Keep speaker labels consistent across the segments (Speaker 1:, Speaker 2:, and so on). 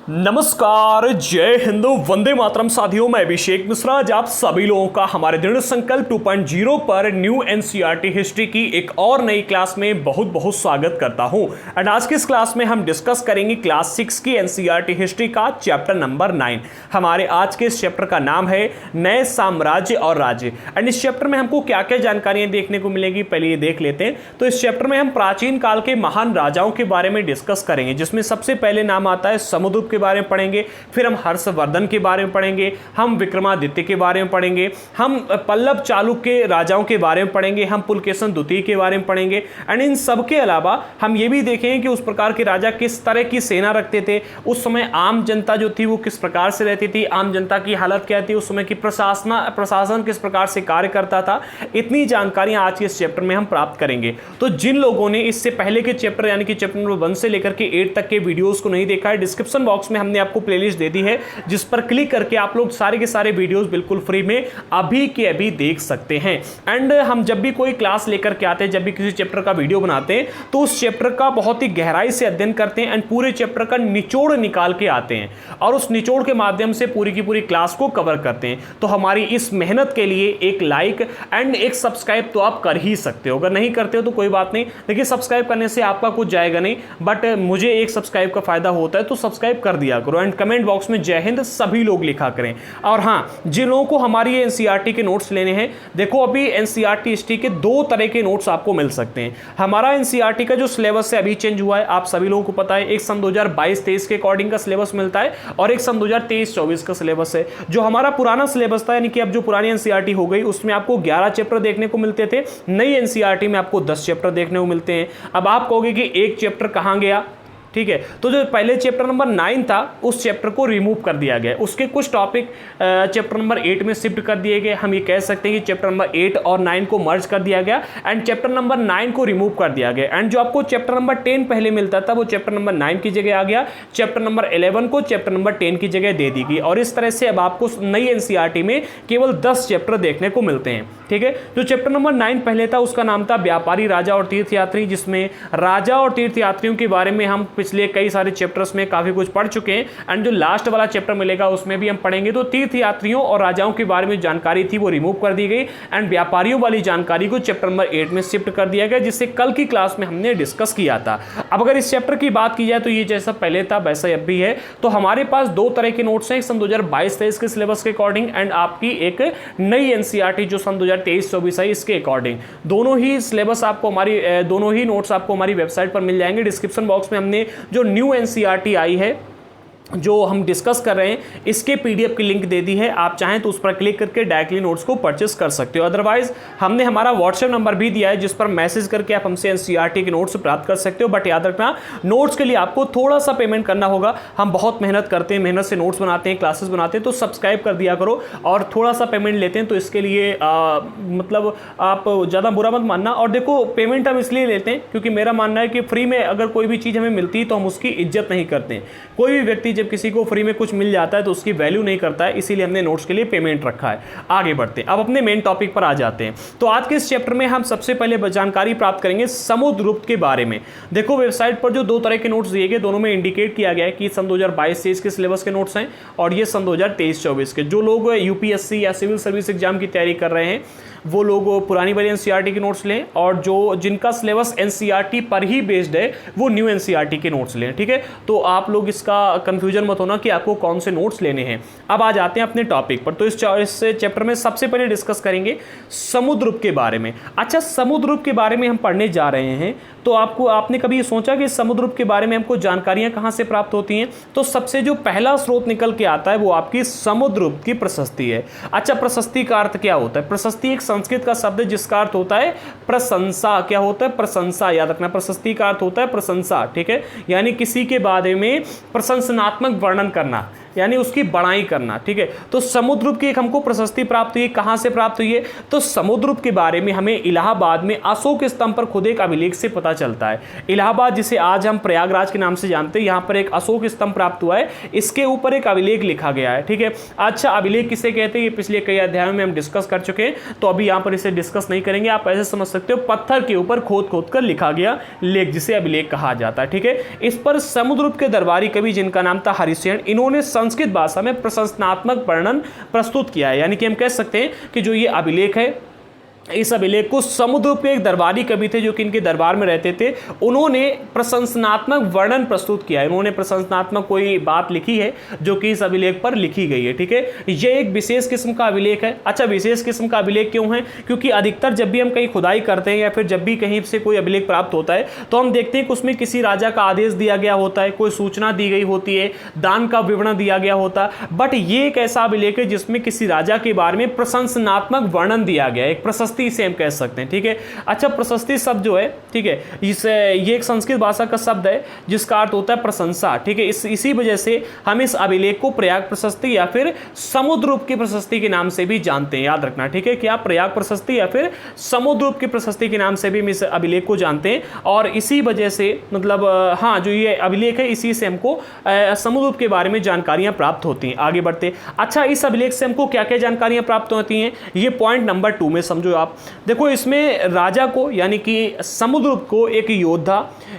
Speaker 1: नमस्कार, जय हिंद, वंदे मातरम साथियों। मैं अभिषेक मिश्रा आज आप सभी लोगों का हमारे दृढ़ संकल्प 2.0 पर न्यू एनसीईआरटी हिस्ट्री की एक और नई क्लास में बहुत बहुत स्वागत करता हूं। एंड आज की इस क्लास में हम डिस्कस करेंगे क्लास 6 की एनसीईआरटी हिस्ट्री का चैप्टर नंबर 9। हमारे आज के इस चैप्टर का नाम है नए साम्राज्य और राज्य। एंड इस चैप्टर में हमको क्या क्या जानकारियां देखने को मिलेगी, पहले ये देख लेते हैं। तो इस चैप्टर में हम प्राचीन काल के महान राजाओं के बारे में डिस्कस करेंगे, जिसमें सबसे पहले नाम आता है समुद्रगुप्त के बारे में पढ़ेंगे, फिर हम हर्षवर्धन के बारे में पढ़ेंगे, हम विक्रमादित्य के बारे में पढ़ेंगे, हम पल्लव चालुक्य राजाओं के बारे में पढ़ेंगे, हम पुलकेशन द्वितीय के बारे में पढ़ेंगे। एंड इन सब के अलावा हम ये भी देखेंगे कि उस प्रकार के राजा किस तरह की सेना रखते थे, उस समय आम जनता जो थी वो किस प्रकार से रहती थी, आम जनता की हालत क्या थी, उस समय की प्रशासन किस प्रकार से कार्य करता था। इतनी जानकारियां आज के इस चैप्टर में हम प्राप्त करेंगे। तो जिन लोगों ने इससे पहले के चैप्टर यानी कि चैप्टर नंबर 1 से लेकर के 8 तक के वीडियोस को नहीं देखा है, डिस्क्रिप्शन बॉक्स में हमने आपको प्लेलिस्ट दे दी है, जिस पर क्लिक करके आप लोग सारे के सारे वीडियोस बिल्कुल फ्री में अभी के अभी देख सकते हैं। एंड हम जब भी कोई क्लास लेकर के आते हैं, जब भी किसी चैप्टर का वीडियो बनाते हैं, तो उस चैप्टर का बहुत ही गहराई से अध्ययन करते हैं एंड पूरे चैप्टर का निचोड़ निकाल के आते हैं और उस निचोड़ के माध्यम से पूरी की पूरी क्लास को कवर करते हैं। तो हमारी इस मेहनत के लिए एक लाइक एंड एक सब्सक्राइब तो आप कर ही सकते हो। अगर नहीं करते हो तो कोई बात नहीं, देखिए सब्सक्राइब करने से आपका कुछ जाएगा नहीं, बट मुझे एक सब्सक्राइब का फायदा होता है, तो सब्सक्राइब कर दिया करो। एंड कमेंट बॉक्स में जय हिंद सभी लोग लिखा करें। और हाँ, जिन लोगों को हमारी एनसीईआरटी के नोट्स लेने हैं, देखो अभी एनसीईआरटी हिस्ट्री के 2 तरह के नोट्स आपको मिल सकते हैं। हमारा एनसीईआरटी का जो सिलेबस है अभी चेंज हुआ है, आप सभी लोगों को पता है। एक सन 2022-23 के अकॉर्डिंग का सिलेबस मिलता है और एक सन 2023-24 का सिलेबस है। जो हमारा पुराना सिलेबस था, यानी कि अब जो पुरानी एनसीईआरटी हो गई, उसमें आपको 11 चैप्टर देखने को मिलते थे। नई एनसीईआरटी में आपको 10 चैप्टर देखने को मिलते हैं। अब आप कहोगे कि एक चैप्टर कहां गया, ठीक है। तो जो पहले चैप्टर नंबर 9 था, उस चैप्टर को रिमूव कर दिया गया। उसके कुछ टॉपिक चैप्टर नंबर 8 में शिफ्ट कर दिए गए। हम ये कह सकते हैं कि चैप्टर नंबर 8 और 9 को मर्ज कर दिया गया एंड चैप्टर नंबर 9 को रिमूव कर दिया गया। एंड जो आपको चैप्टर नंबर 10 पहले मिलता था, वो चैप्टर नंबर 9 की जगह आ गया। चैप्टर नंबर 11 को चैप्टर नंबर 10 की जगह दे दी गई और इस तरह से अब आपको नई एनसीईआरटी में केवल 10 चैप्टर देखने को मिलते हैं, ठीक है। जो चैप्टर नंबर 9 पहले था, उसका नाम था व्यापारी, राजा और तीर्थयात्री, जिसमें राजा और तीर्थयात्रियों के बारे में हम पिछले कई सारे चैप्टर्स में काफी कुछ पढ़ चुके हैं। एंड जो लास्ट वाला चैप्टर मिलेगा उसमें भी हम पढ़ेंगे। तो तीर्थयात्रियों और राजाओं के बारे में जानकारी थी वो रिमूव कर दी गई एंड व्यापारियों वाली जानकारी को चैप्टर नंबर 8 में शिफ्ट कर दिया गया, जिससे कल की क्लास में हमने डिस्कस किया था। अब अगर इस चैप्टर की बात की जाए तो ये जैसा पहले था वैसा अब भी है। तो हमारे पास 2 तरह के नोट्स हैं, सन 2022-23 के सिलेबस के अकॉर्डिंग एंड आपकी एक नई एनसीईआरटी जो सन 2023-24 है इसके अकॉर्डिंग। दोनों ही सिलेबस आपको दोनों ही नोट्स आपको हमारी वेबसाइट पर मिल जाएंगे। डिस्क्रिप्शन बॉक्स में हमने जो न्यू एनसीईआरटी आई है जो हम डिस्कस कर रहे हैं, इसके पीडीएफ की लिंक दे दी है। आप चाहें तो उस पर क्लिक करके डायरेक्टली नोट्स को परचेस कर सकते हो। अदरवाइज हमने हमारा व्हाट्सएप नंबर भी दिया है, जिस पर मैसेज करके आप हमसे एनसीईआरटी के नोट्स प्राप्त कर सकते हो। बट याद रखना, नोट्स के लिए आपको थोड़ा सा पेमेंट करना होगा। हम बहुत मेहनत करते हैं, मेहनत से नोट्स बनाते हैं, क्लासेस बनाते हैं, तो सब्सक्राइब कर दिया करो और थोड़ा सा पेमेंट लेते हैं। तो इसके लिए मतलब आप ज़्यादा बुरा मत मानना। और देखो, पेमेंट हम इसलिए लेते हैं क्योंकि मेरा मानना है कि फ्री में अगर कोई भी चीज़ हमें मिलती है तो हम उसकी इज्जत नहीं करते हैं। कोई भी व्यक्ति जब किसी को फ्री में कुछ मिल जाता है तो उसकी वैल्यू नहीं करता है, इसीलिए हमने नोट्स के लिए पेमेंट रखा है। आगे बढ़ते हैं, अब अपने मेन टॉपिक पर आ जाते हैं। तो आज के इस चैप्टर में हम सबसे पहले जानकारी प्राप्त करेंगे समुद्रगुप्त के बारे में। देखो, वेबसाइट पर जो 2 तरह के नोट्स दिए गए, दोनों में इंडिकेट किया गया है कि सन 2022-23 के सिलेबस के नोट्स हैं और ये सन 2023-24 के। जो लोग यूपीएससी या सिविल सर्विस एग्जाम की तैयारी कर रहे हैं वो लोग पुरानी वाली एनसीईआरटी के नोट्स लें, और जो जिनका सिलेबस एनसीईआरटी पर ही बेस्ड है वो न्यू एनसीईआरटी के नोट्स लें, ठीक है। तो आप लोग इसका कंफ्यूजन मत होना कि आपको कौन से नोट्स लेने हैं। अब आ जाते हैं अपने टॉपिक पर। तो इस चैप्टर में सबसे पहले डिस्कस करेंगे समुद्रगुप्त के बारे में। अच्छा, समुद्रगुप्त के बारे में हम पढ़ने जा रहे हैं, तो आपने कभी ये सोचा कि समुद्रगुप्त के बारे में हमको जानकारियां कहां से प्राप्त होती हैं? तो सबसे जो पहला स्रोत निकल के आता है वो आपकी समुद्रगुप्त की प्रशस्ति है। अच्छा, प्रशस्ति का अर्थ क्या होता है? प्रशस्ति एक संस्कृत का शब्द है जिसका अर्थ होता है प्रशंसा। क्या होता है? प्रशंसा। याद रखना, प्रशस्ति का अर्थ होता है प्रशंसा, ठीक है। यानी किसी के बारे में प्रशंसनात्मक वर्णन करना। यानी उसकी बड़ाई करना, ठीक है। तो समुद्रगुप्त की एक हमको प्रशस्ति प्राप्त हुई, कहां से प्राप्त हुई है? तो समुद्रगुप्त के बारे में हमें इलाहाबाद में अशोक स्तंभ पर खुद एक अभिलेख से पता चलता है। इलाहाबाद जिसे आज हम प्रयागराज के नाम से जानते हैं, यहां पर एक अशोक स्तंभ प्राप्त हुआ है, इसके ऊपर एक अभिलेख लिखा गया है, ठीक है। अच्छा, अभिलेख किसे कहते हैं ये पिछले कई अध्यायों में हम डिस्कस कर चुके हैं, तो अभी यहां पर इसे डिस्कस नहीं करेंगे। आप ऐसे समझ सकते हो पत्थर के ऊपर खोद खोद कर लिखा गया लेख, जिसे अभिलेख कहा जाता है, ठीक है। इस पर समुद्रगुप्त के दरबारी कवि जिनका नाम था हरिसेन, इन्होंने संस्कृत भाषा में प्रशंसात्मक वर्णन प्रस्तुत किया है। यानी कि हम कह सकते हैं कि जो ये अभिलेख है, इस अभिलेख को समुद्रगुप्त एक दरबारी कवि थे जो कि इनके दरबार में रहते थे, उन्होंने प्रशंसनात्मक वर्णन प्रस्तुत किया है। उन्होंने प्रशंसनात्मक कोई बात लिखी है जो कि इस अभिलेख पर लिखी गई है, ठीक है। यह एक विशेष किस्म का अभिलेख है। अच्छा, विशेष किस्म का अभिलेख क्यों है? क्योंकि अधिकतर जब भी हम कहीं खुदाई करते हैं या फिर जब भी कहीं से कोई अभिलेख प्राप्त होता है तो हम देखते हैं कि उसमें किसी राजा का आदेश दिया गया होता है, कोई सूचना दी गई होती है, दान का विवरण दिया गया होता है। बट ये एक ऐसा अभिलेख है जिसमें किसी राजा के बारे में प्रशंसनात्मक वर्णन दिया गया है, एक प्रशस्ति से हम कह सकते हैं, ठीक है। अच्छा, प्रशस्ति शब्द जो है, ठीक है, ये एक संस्कृत भाषा का शब्द है जिसका अर्थ होता है प्रशंसा, ठीक है। इसी वजह से हम इस अभिलेख को प्रयाग प्रशस्ति या फिर समुद्रगुप्त की प्रशस्ति के नाम से भी जानते हैं, याद रखना, ठीक है। क्या प्रयाग प्रशस्ति या फिर समुद्रगुप्त की प्रशस्ति के नाम से भी हम इस अभिलेख को जानते हैं, और इसी वजह से मतलब हाँ, जो ये अभिलेख है इसी से हमको समुद्रगुप्त के बारे में जानकारियां प्राप्त होती हैं। आगे बढ़ते। अच्छा, इस अभिलेख से हमको क्या क्या जानकारियां प्राप्त होती हैं, ये पॉइंट नंबर 2 में समझो आप। देखो, इसमें राजा को यानी कि समुद्रगुप्त को एक योद्धा,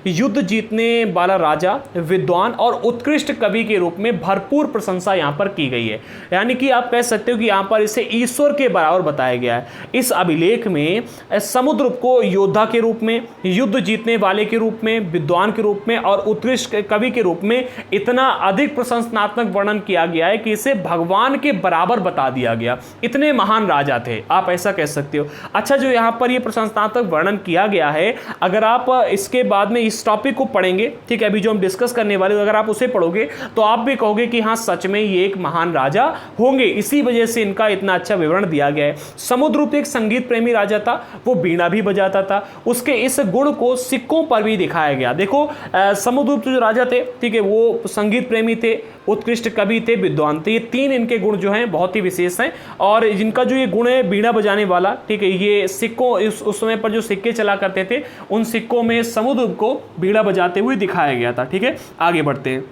Speaker 1: युद्ध जीतने वाला राजा, विद्वान और उत्कृष्ट कवि के रूप में भरपूर प्रशंसा यहां पर की गई है। यानी कि आप कह सकते हो कि यहां पर इसे ईश्वर के बराबर बताया गया है। इस अभिलेख में समुद्रगुप्त को योद्धा के रूप में, युद्ध जीतने वाले के रूप में, विद्वान के रूप में और उत्कृष्ट कवि के रूप में इतना अधिक प्रशंसनात्मक वर्णन किया गया है कि इसे भगवान के बराबर बता दिया गया। इतने महान राजा थे, आप ऐसा कह सकते हो। अच्छा, जो यहाँ पर ये प्रशंसात्मक वर्णन किया गया है, अगर आप इसके बाद में इस टॉपिक को पढ़ेंगे, ठीक है, अभी जो हम डिस्कस करने वाले, अगर आप उसे पढ़ोगे तो आप भी कहोगे कि हाँ, सच में ये एक महान राजा होंगे, इसी वजह से इनका इतना अच्छा विवरण दिया गया है। समुद्रगुप्त एक संगीत प्रेमी राजा था, वो बीड़ा भी बजाता था। उसके इस गुण को सिक्कों पर भी दिखाया गया। देखो, समुद्रगुप्त जो राजा थे, ठीक है, वो संगीत प्रेमी थे, उत्कृष्ट कवि थे, विद्वान थे। ये तीन इनके गुण जो हैं बहुत ही विशेष हैं, और जिनका जो ये गुण है बीड़ा बजाने वाला, ठीक है, ये सिक्कों उस समय पर जो सिक्के चला करते थे उन सिक्कों में समुद्रगुप्त को बीड़ा बजाते हुए दिखाया गया था, ठीक है। आगे बढ़ते हैं।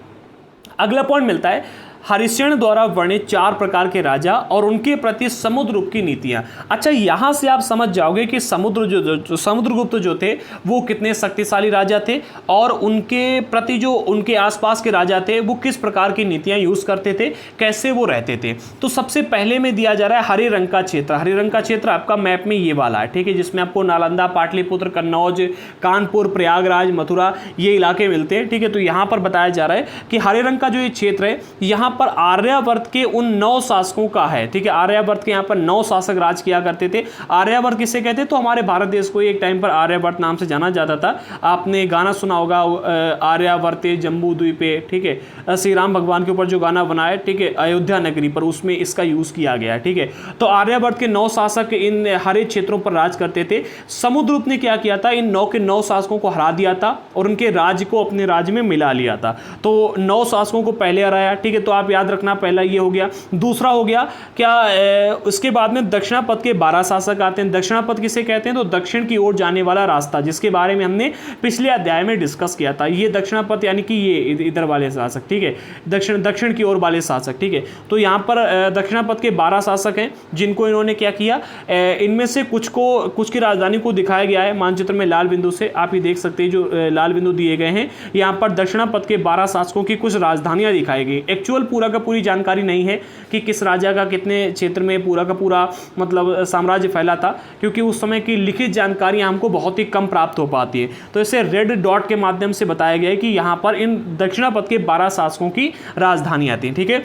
Speaker 1: अगला पॉइंट मिलता है हरिसेन द्वारा वर्णित 4 प्रकार के राजा और उनके प्रति समुद्रगुप्त की नीतियां। अच्छा, यहां से आप समझ जाओगे कि समुद्रगुप्त जो थे वो कितने शक्तिशाली राजा थे और उनके प्रति जो उनके आसपास के राजा थे वो किस प्रकार की नीतियां यूज करते थे, कैसे वो रहते थे। तो सबसे पहले में दिया जा रहा है हरे रंग का क्षेत्र। हरे रंग का क्षेत्र आपका मैप में ये वाला है, ठीक है, जिसमें आपको नालंदा, पाटलिपुत्र, कन्नौज, कानपुर, प्रयागराज, मथुरा ये इलाके मिलते हैं, ठीक है। तो यहाँ पर बताया जा रहा है कि हरे रंग का जो ये क्षेत्र है यहाँ पर आर्यावर्त के उन 9 शासकों का है, ठीक है। आर्यावर्त के यहाँ पर 9 शासक राज किया करते थे। आर्यावर्त किसे कहते हैं? तो हमारे भारत देश को एक टाइम पर आर्यावर्त नाम से जाना जाता था। आपने गाना सुना होगा आर्यावर्ते जम्बू द्वीपे, ठीक है, श्री राम भगवान के ऊपर जो गाना बना है, ठीक है, अयोध्या नगरी पर, उसमें इसका यूज किया गया है, ठीक है। तो आर्यावर्त के 9 शासक इन हरे क्षेत्रों पर राज करते थे। समुद्रगुप्त ने क्या किया था, इन 9 के 9 शासकों को हरा दिया था और उनके राज्य को अपने राज्य में मिला लिया था। तो 9 शासकों को पहले हराया, ठीक है। तो आप याद रखना, पहला ये हो गया। दूसरा हो गया क्या, उसके बाद में दक्षिणापथ के 12 शासक आते हैं। दक्षिणापथ किसे कहते हैं? तो दक्षिण की ओर जाने वाला रास्ता, जिसके बारे में हमने पिछले अध्याय में डिस्कस किया था। ये दक्षिणापथ यानी कि ये इधर वाले शासक, ठीक है, दक्षिण की ओर वाले शासक, ठीक है। तो यहाँ पर दक्षिणापथ के 12 शासक हैं जिनको इन्होंने क्या किया, इनमें से कुछ की राजधानी को दिखाया गया है मानचित्र में लाल बिंदु से, आप ये देख सकते हैं जो लाल बिंदु दिए गए हैं। यहाँ पर दक्षिणापथ के 12 शासकों की कुछ राजधानियां दिखाई गई। एक्चुअल पूरा का पूरी जानकारी नहीं है कि किस राजा का कितने क्षेत्र में पूरा का पूरा मतलब साम्राज्य फैला था, क्योंकि उस समय की लिखित जानकारी हमको बहुत ही कम प्राप्त हो पाती है। तो इसे रेड डॉट के माध्यम से बताया गया है कि यहाँ पर इन दक्षिणापथ के 12 शासकों की राजधानियां थी, ठीक है।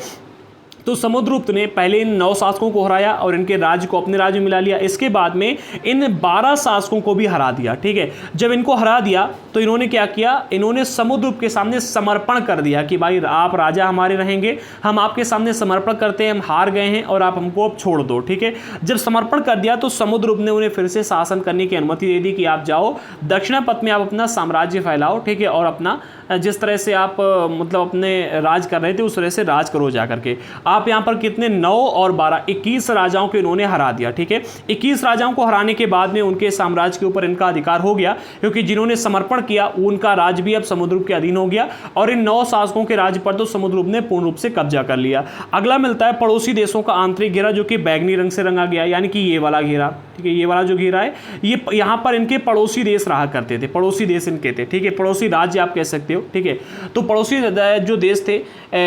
Speaker 1: तो समुद्रगुप्त ने पहले इन 9 शासकों को हराया और इनके राज्य को अपने राज्य में मिला लिया। इसके बाद में इन 12 शासकों को भी हरा दिया, ठीक है। जब इनको हरा दिया तो इन्होंने क्या किया, इन्होंने समुद्रगुप्त के सामने समर्पण कर दिया कि भाई आप राजा हमारे रहेंगे, हम आपके सामने समर्पण करते हैं, हम हार गए हैं और आप हमको अब छोड़ दो, ठीक है। जब समर्पण कर दिया तो समुद्रगुप्त ने उन्हें फिर से शासन करने की अनुमति दे दी कि आप जाओ दक्षिणापथ में, आप अपना साम्राज्य फैलाओ, ठीक है, और अपना जिस तरह से आप मतलब अपने राज कर रहे थे उस तरह से राज करो जा करके। आप यहाँ पर कितने 9 और 12 21 राजाओं को इन्होंने हरा दिया, ठीक है। 21 राजाओं को हराने के बाद में उनके साम्राज्य के ऊपर इनका अधिकार हो गया, क्योंकि जिन्होंने समर्पण किया उनका राज भी अब समुद्रगुप्त के अधीन हो गया और इन 9 शासकों के राज्य पर तो समुद्रगुप्त ने पूर्ण रूप से कब्जा कर लिया। अगला मिलता है पड़ोसी देशों का आंतरिक घेरा, जो कि बैगनी रंग से रंगा गया, यानी कि ये वाला घेरा, ठीक है। ये वाला जो घेरा है ये यहाँ पर इनके पड़ोसी देश रहा करते थे, पड़ोसी देश इनके थे, ठीक है। पड़ोसी राज्य आप कह सकते हो, ठीक है। तो पड़ोसी जो देश थे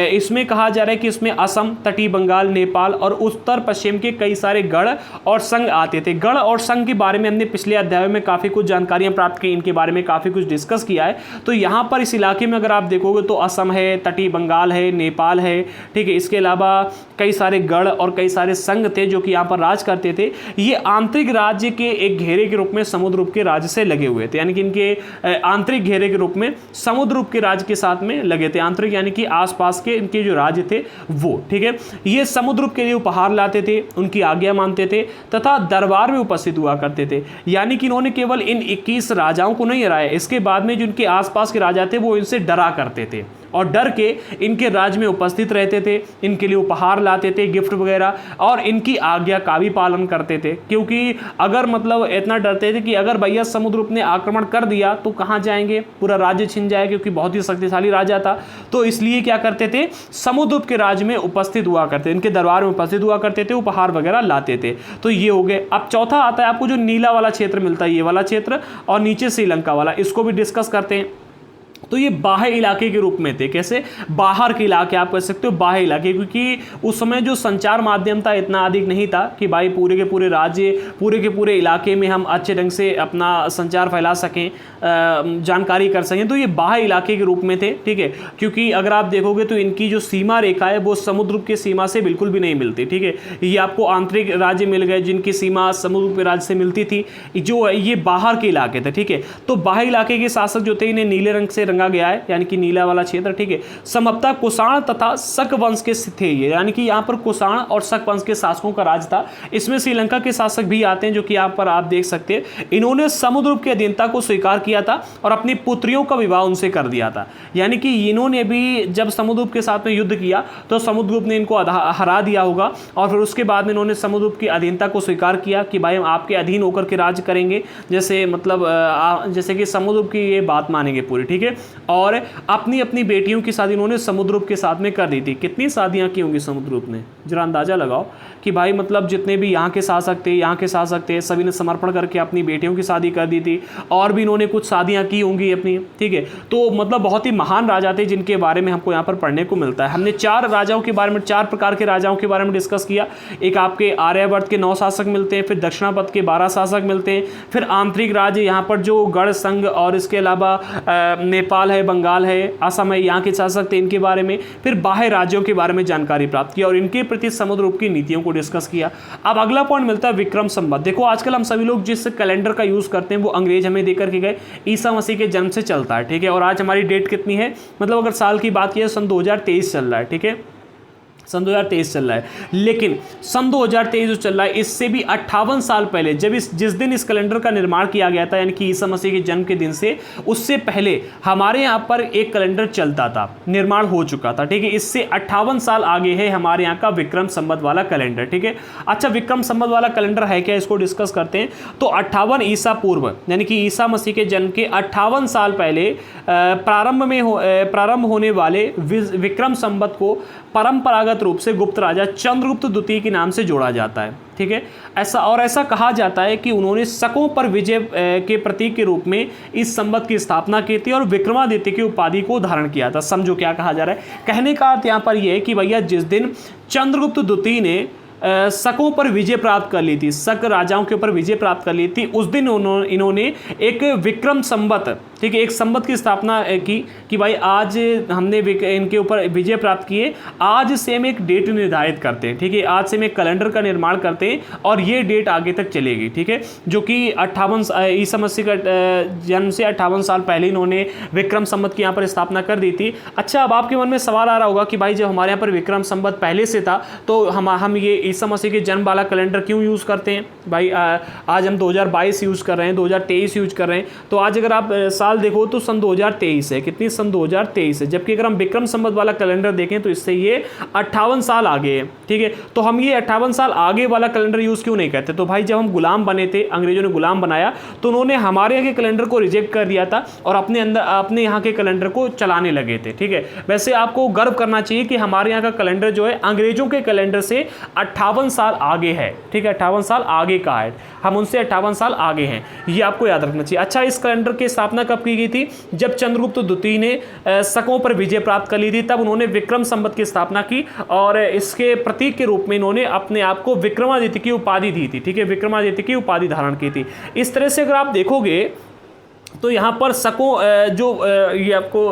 Speaker 1: इसमें कहा जा रहा है कि इसमें असम, तटीय बंगाल, नेपाल और उत्तर पश्चिम के कई सारे गढ़ और संघ आते थे। गढ़ और संघ के बारे में हमने पिछले अध्यायों में काफ़ी कुछ जानकारियां प्राप्त की, इनके बारे में काफ़ी कुछ डिस्कस किया है। तो यहाँ पर इस इलाके में अगर आप देखोगे तो असम है, तटीय बंगाल है, नेपाल है, ठीक है। इसके अलावा कई सारे गढ़ और कई सारे संघ थे जो कि यहाँ पर राज करते थे। ये आंतरिक राज्य के एक घेरे के रूप में समुद्रगुप्त के राज्य से लगे हुए थे, यानी कि इनके आंतरिक घेरे के रूप में समुद्रगुप्त के राज्य के साथ में लगे थे। आंतरिक यानी कि आसपास के इनके जो राज्य थे वो, ठीक है। ये समुद्रगुप्त के लिए उपहार लाते थे, उनकी आज्ञा मानते थे तथा दरबार में उपस्थित हुआ करते थे। यानी कि इन्होंने केवल इन 21 राजाओं को नहीं हराया, इसके बाद में जो इनके आसपास के राजा थे वो इनसे डरा करते थे और डर के इनके राज्य में उपस्थित रहते थे, इनके लिए उपहार लाते थे, गिफ्ट वगैरह, और इनकी आज्ञा का भी पालन करते थे। क्योंकि अगर मतलब इतना डरते थे कि अगर भैया समुद्रगुप्त ने आक्रमण कर दिया तो कहाँ जाएंगे, पूरा राज्य छिन जाएगा, क्योंकि बहुत ही शक्तिशाली राजा था। तो इसलिए क्या करते थे, समुद्रगुप्त के राज्य में उपस्थित हुआ करते, इनके दरबार में उपस्थित हुआ करते थे, उपहार वगैरह लाते थे। तो ये हो गए। अब चौथा आता है आपको जो नीला वाला क्षेत्र मिलता है, ये वाला क्षेत्र, और नीचे श्रीलंका वाला, इसको भी डिस्कस करते हैं। तो ये बाह्य इलाके के रूप में थे। कैसे? बाहर के इलाके आप कह सकते हो, बाह्य इलाके, क्योंकि उस समय जो संचार माध्यम था इतना अधिक नहीं था कि भाई पूरे के पूरे राज्य, पूरे के पूरे इलाके में हम अच्छे ढंग से अपना संचार फैला सकें, जानकारी कर सकें। तो ये बाह्य इलाके के रूप में थे, ठीक है। क्योंकि अगर आप देखोगे तो इनकी जो सीमा रेखा है वो समुद्र की सीमा से बिल्कुल भी नहीं मिलती, ठीक है। ये आपको आंतरिक राज्य मिल गए जिनकी सीमा समुद्र के राज्य से मिलती थी, जो ये बाहर के इलाके थे, ठीक है। तो बाह्य इलाके के शासक जो थे इन्हें नीले रंग से रंगा गया है, यानी कि नीला वाला क्षेत्र, ठीक है। संभवतः कुषाण तथा शक वंश के थे ये, यानी कि यहाँ पर कुषाण और शक वंश के शासकों का राज था। इसमें श्रीलंका के शासक भी आते हैं, जो कि यहाँ पर आप देख सकते हैं। इन्होंने समुद्रगुप्त की अधीनता को स्वीकार किया था और अपनी पुत्रियों का विवाह उनसे कर दिया था। यानी कि इन्होंने भी जब समुद्रगुप्त के साथ में युद्ध किया तो समुद्रगुप्त ने इनको हरा दिया होगा, और फिर उसके बाद में इन्होंने समुद्रगुप्त की अधीनता को स्वीकार किया कि भाई हम आपके अधीन होकर के राज करेंगे, जैसे मतलब जैसे कि समुद्रगुप्त की ये बात मानेंगे पूरी, ठीक है। और अपनी अपनी बेटियों की शादी इन्होंने समुद्रगुप्त के साथ में कर दी थी। कितनी शादियां की होंगी समुद्रगुप्त ने, जरा अंदाजा लगाओ कि भाई मतलब जितने भी यहाँ के शासक थे सभी ने समर्पण करके अपनी बेटियों की शादी कर दी थी, और भी इन्होंने कुछ शादियां की होंगी अपनी, ठीक है। तो मतलब बहुत ही महान राजा थे जिनके बारे में हमको यहाँ पर पढ़ने को मिलता है। हमने 4 राजाओं के बारे में, 4 प्रकार के राजाओं के बारे में डिस्कस किया। एक आपके आर्यावर्त के 9 शासक मिलते हैं, फिर दक्षिणापथ के 12 शासक मिलते हैं, फिर आंतरिक राज्य यहाँ पर जो गढ़ संघ और इसके अलावा नेपाल है, बंगाल है, असम है, यहाँ के शासक थे, इनके बारे में, फिर बाह्य राज्यों के बारे में जानकारी प्राप्त की और इनके प्रति समुद्रगुप्त की नीतियों को डिस्कस किया। अब अगला पॉइंट मिलता है विक्रम संवत। देखो आजकल हम सभी लोग जिस कैलेंडर का यूज करते हैं वो अंग्रेज हमें देकर के गए, ईसा मसीह के जन्म से चलता है, ठीक है। और आज हमारी डेट कितनी है, मतलब अगर साल की बात की सन 2023 चल रहा है, ठीक है। सन 2023 चल रहा है, लेकिन सन 2023 जो चल रहा है इससे भी 58 साल पहले, जब जिस दिन इस कैलेंडर का निर्माण किया गया था, यानी कि ईसा मसीह के जन्म के दिन से उससे पहले हमारे यहाँ पर एक कैलेंडर चलता था, निर्माण हो चुका था, ठीक है। इससे 58 साल आगे है हमारे यहाँ का विक्रम संवत वाला कैलेंडर, ठीक है। अच्छा, विक्रम संवत वाला कैलेंडर है क्या, इसको डिस्कस करते हैं। तो 58 ईसा पूर्व, यानी कि ईसा मसीह के जन्म के 58 साल पहले प्रारंभ होने वाले विक्रम संवत को परंपरागत रूप से गुप्त राजा चंद्रगुप्त द्वितीय के नाम से जोड़ा जाता है, ठीक है। ऐसा कहा जाता है कि उन्होंने शकों पर विजय के प्रतीक के रूप में इस संवत की स्थापना की थी और विक्रमादित्य की उपाधि को धारण किया था। समझो क्या कहा जा रहा है। कहने का अर्थ यहाँ पर यह है कि भैया जिस दिन चंद्रगुप्त द्वितीय ने शकों पर विजय प्राप्त कर ली थी, शक राजाओं के ऊपर विजय प्राप्त कर ली थी, उस दिन इन्होंने एक विक्रम संवत, ठीक है, एक संवत की स्थापना की कि भाई आज हमने इनके ऊपर विजय प्राप्त किए, आज से हम एक डेट निर्धारित करते हैं, ठीक है। आज से हम एक कैलेंडर का निर्माण करते हैं और ये डेट आगे तक चलेगी, ठीक है। जो कि 58 ईसा मसीह का जन्म से 58 साल पहले इन्होंने विक्रम संवत की यहाँ पर स्थापना कर दी थी। अच्छा, अब आपके मन में सवाल आ रहा होगा कि भाई जब हमारे यहाँ पर विक्रम संवत पहले से था तो हम ये ईसा मसीह के जन्म वाला कैलेंडर क्यों यूज़ करते हैं। भाई आज हम 2022 यूज़ कर रहे हैं, 2023 यूज़ कर रहे हैं, तो आज अगर आप साल साल देखो तो सन 2023 है, कितनी, सन 2023 है, जबकि अगर हम विक्रम संवत वाला कैलेंडर देखें तो इससे ये 58 साल आगे है। ठीक है, तो हम ये 58 साल आगे वाला कैलेंडर यूज़ क्यों नहीं करते? तो भाई जब हम गुलाम बने थे, अंग्रेजों ने गुलाम बनाया, तो उन्होंने हमारे यहाँ के कैलेंडर को रिजेक्ट कर दिया था और अपने यहाँ के कैलेंडर को चलाने लगे थे। ठीक है, वैसे आपको गर्व करना चाहिए कि हमारे यहाँ का कैलेंडर जो है अंग्रेजों के कैलेंडर से 58 साल आगे है। ठीक है, 58 साल आगे का है, हम उनसे 58 साल आगे हैं, ये आपको याद रखना चाहिए। अच्छा, इस कैलेंडर की स्थापना कब की गई थी? जब चंद्रगुप्त द्वितीय ने शकों पर विजय प्राप्त कर ली थी, तब उन्होंने विक्रम संवत की स्थापना की और इसके प्रतीक के रूप में इन्होंने अपने आप को विक्रमादित्य की उपाधि दी थी। ठीक है, विक्रमादित्य की उपाधि धारण की थी। इस तरह से अगर आप देखोगे तो यहाँ पर शकों ये आपको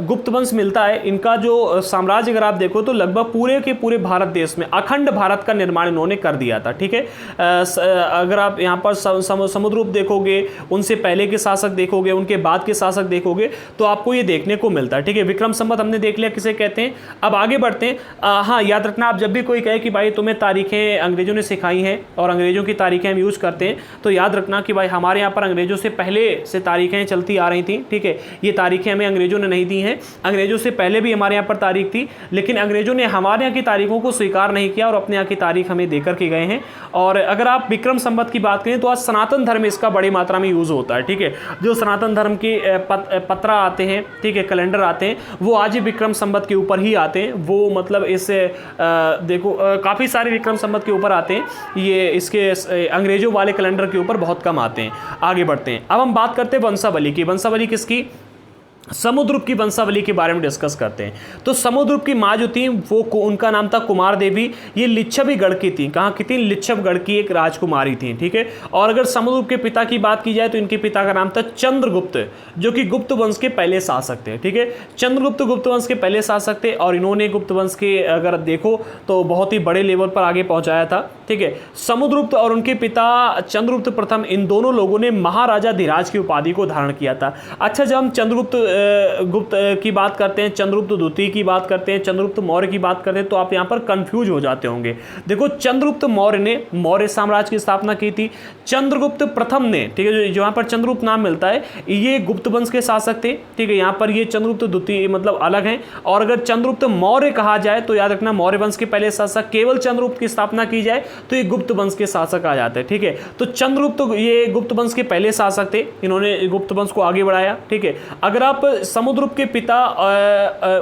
Speaker 1: गुप्त वंश मिलता है। इनका जो साम्राज्य अगर आप देखो तो लगभग पूरे के पूरे भारत देश में अखंड भारत का निर्माण इन्होंने कर दिया था। ठीक है, अगर आप यहाँ पर समुद्रगुप्त देखोगे, उनसे पहले के शासक देखोगे, उनके बाद के शासक देखोगे, तो आपको ये देखने को मिलता है। ठीक है, विक्रम संवत हमने देख लिया किसे कहते हैं। अब आगे बढ़ते हैं। हाँ, याद रखना, आप जब भी कोई कहे कि भाई तुम्हें तारीखें अंग्रेजों ने सिखाई हैं और अंग्रेजों की तारीखें हम यूज़ करते हैं, तो याद रखना कि भाई हमारे यहाँ पर अंग्रेजों से पहले से तारीखें चलती आ रही थी। ठीक है, ये तारीखें हमें अंग्रेजों ने नहीं दी हैं, अंग्रेजों से पहले भी हमारे यहाँ पर तारीख थी, लेकिन अंग्रेजों ने हमारे यहाँ की तारीखों को स्वीकार नहीं किया और अपने यहाँ की तारीख हमें देकर के गए हैं। और अगर आप विक्रम संवत की बात करें तो आज सनातन धर्म इसका बड़ी मात्रा में यूज़ होता है। ठीक है, जो सनातन धर्म के पत्रा आते हैं, ठीक है, कैलेंडर आते हैं, वो आज ही विक्रम संवत के ऊपर ही आते हैं। वो मतलब इससे देखो काफ़ी सारे विक्रम संवत के ऊपर आते हैं, ये इसके अंग्रेजों वाले कैलेंडर के ऊपर बहुत कम आते हैं। आगे बढ़ते हैं। अब हम बात करते हैं वंशावली की। वंशावली किसकी? समुद्रगुप्त की वंशावली के बारे में डिस्कस करते हैं। तो समुद्रगुप्त की माँ जो थी वो उनका नाम था कुमार देवी। ये लिच्छवीगढ़ की थी। कहाँ की थी? लिच्छवीगढ़ की एक राजकुमारी थी। ठीक है, और अगर समुद्रगुप्त के पिता की बात की जाए तो इनके पिता का नाम था चंद्रगुप्त, जो कि गुप्त वंश के पहले शासक थे। ठीक है, चंद्रगुप्त गुप्त वंश के पहले शासक थे और इन्होंने गुप्त वंश के अगर देखो तो बहुत ही बड़े लेवल पर आगे पहुंचाया था। ठीक है, समुद्रगुप्त और उनके पिता चंद्रगुप्त प्रथम, इन दोनों लोगों ने महाराजा धीराज की उपाधि को धारण किया था। अच्छा, जब हम चंद्रगुप्त गुप्त की बात करते हैं, चंद्रगुप्त द्वितीय की बात करते हैं, चंद्रगुप्त मौर्य की बात करते हैं, तो आप यहाँ पर कंफ्यूज हो जाते होंगे। देखो, चंद्रगुप्त मौर्य ने मौर्य साम्राज्य की स्थापना की थी। चंद्रगुप्त प्रथम ने, ठीक है, जो यहाँ पर चंद्रगुप्त नाम मिलता है, ये गुप्त वंश के शासक थे। ठीक है, यहाँ पर ये चंद्रगुप्त द्वितीय मतलब अलग हैं। और अगर चंद्रगुप्त मौर्य कहा जाए तो याद रखना मौर्य वंश के पहले शासक। केवल चंद्रगुप्त की स्थापना की जाए तो ये गुप्त वंश के शासक आ जाते हैं। ठीक है, तो चंद्रगुप्त ये गुप्त वंश के पहले शासक थे, इन्होंने गुप्त वंश को आगे बढ़ाया। ठीक है, अगर आप समुद्रगुप्त के पिता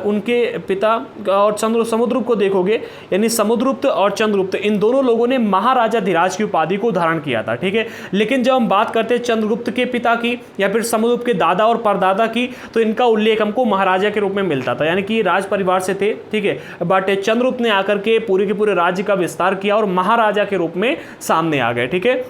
Speaker 1: उनके पिता और समुद्रगुप्त को देखोगे, यानी समुद्रगुप्त और चंद्रगुप्त, इन दोनों लोगों ने महाराजा धीराज की उपाधि को धारण किया था। ठीक है, लेकिन जब हम बात करते हैं चंद्रगुप्त के पिता की या फिर समुद्रगुप्त के दादा और परदादा की, तो इनका उल्लेख हमको महाराजा के रूप में मिलता था, यानी कि राज परिवार से थे। ठीक है, बट चंद्रगुप्त ने आकर के पूरे के पूरे राज्य का विस्तार किया और महाराजा के रूप में सामने आ गए। ठीक है,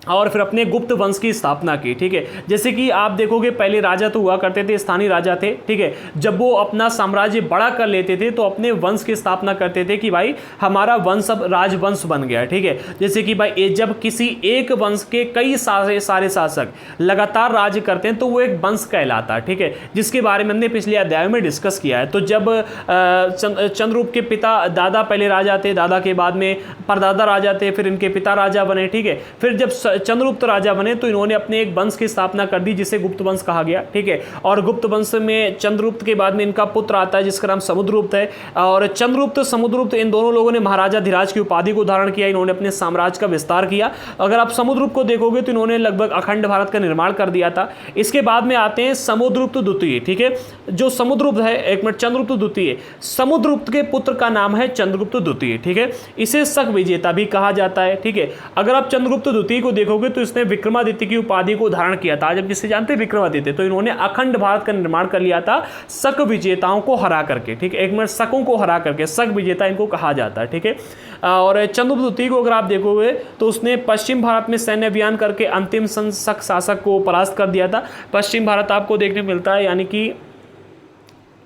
Speaker 1: और फिर अपने गुप्त वंश की स्थापना की। ठीक है, जैसे कि आप देखोगे पहले राजा तो हुआ करते थे, स्थानीय राजा थे। ठीक है, जब वो अपना साम्राज्य बड़ा कर लेते थे तो अपने वंश की स्थापना करते थे कि भाई हमारा वंश अब राजवंश बन गया। ठीक है, जैसे कि भाई जब किसी एक वंश के कई सारे शासक लगातार राज्य करते हैं तो वो एक वंश कहलाता है। ठीक है, जिसके बारे में हमने पिछले अध्याय में डिस्कस किया है। तो जब चंद्रगुप्त के पिता दादा पहले राजा थे, दादा के बाद में परदादा राजा थे, फिर इनके पिता राजा बने। ठीक है, फिर जब चंद्रगुप्त राजा बने तो इन्होंने अपने एक वंश की स्थापना कर दी जिसे गुप्त वंश कहा गया। ठीक है, और गुप्त वंश में चंद्रगुप्त के बाद में इनका पुत्र आता है जिसका नाम समुद्रगुप्त है। और चंद्रगुप्त समुद्रगुप्त इन दोनों लोगों ने महाराजा धीराज की उपाधि को धारण किया, इन्होंने अपने साम्राज्य का विस्तार किया। अगर आप समुद्रगुप्त को देखोगे तो इन्होंने लगभग अखंड भारत का निर्माण कर दिया था। इसके बाद में आते हैं समुद्रगुप्त द्वितीय। ठीक है, जो समुद्रगुप्त है, एक मिनट, चंद्रगुप्त द्वितीय, समुद्रगुप्त के पुत्र का नाम है चंद्रगुप्त द्वितीय। ठीक है, इसे शक विजेता भी कहा जाता है। ठीक है, अगर आप चंद्रगुप्त द्वितीय को देखोगे तो इसने विक्रमादित्य की उपाधि को धारण किया था। जब जिसे जानते हैं विक्रमादित्य, तो इन्होंने अखंड भारत का निर्माण कर लिया था शक विजेताओं को हरा करके। ठीक है, एक मिनट, शकों को हरा करके शक विजेता इनको कहा जाता है। ठीक है, और चंद्रगुप्त द्वितीय को अगर आप देखोगे तो उसने पश्चिम भारत में सैन्य अभियान करके अंतिम शक शासक को परास्त कर दिया था। पश्चिम भारत आपको देखने को मिलता है, यानी कि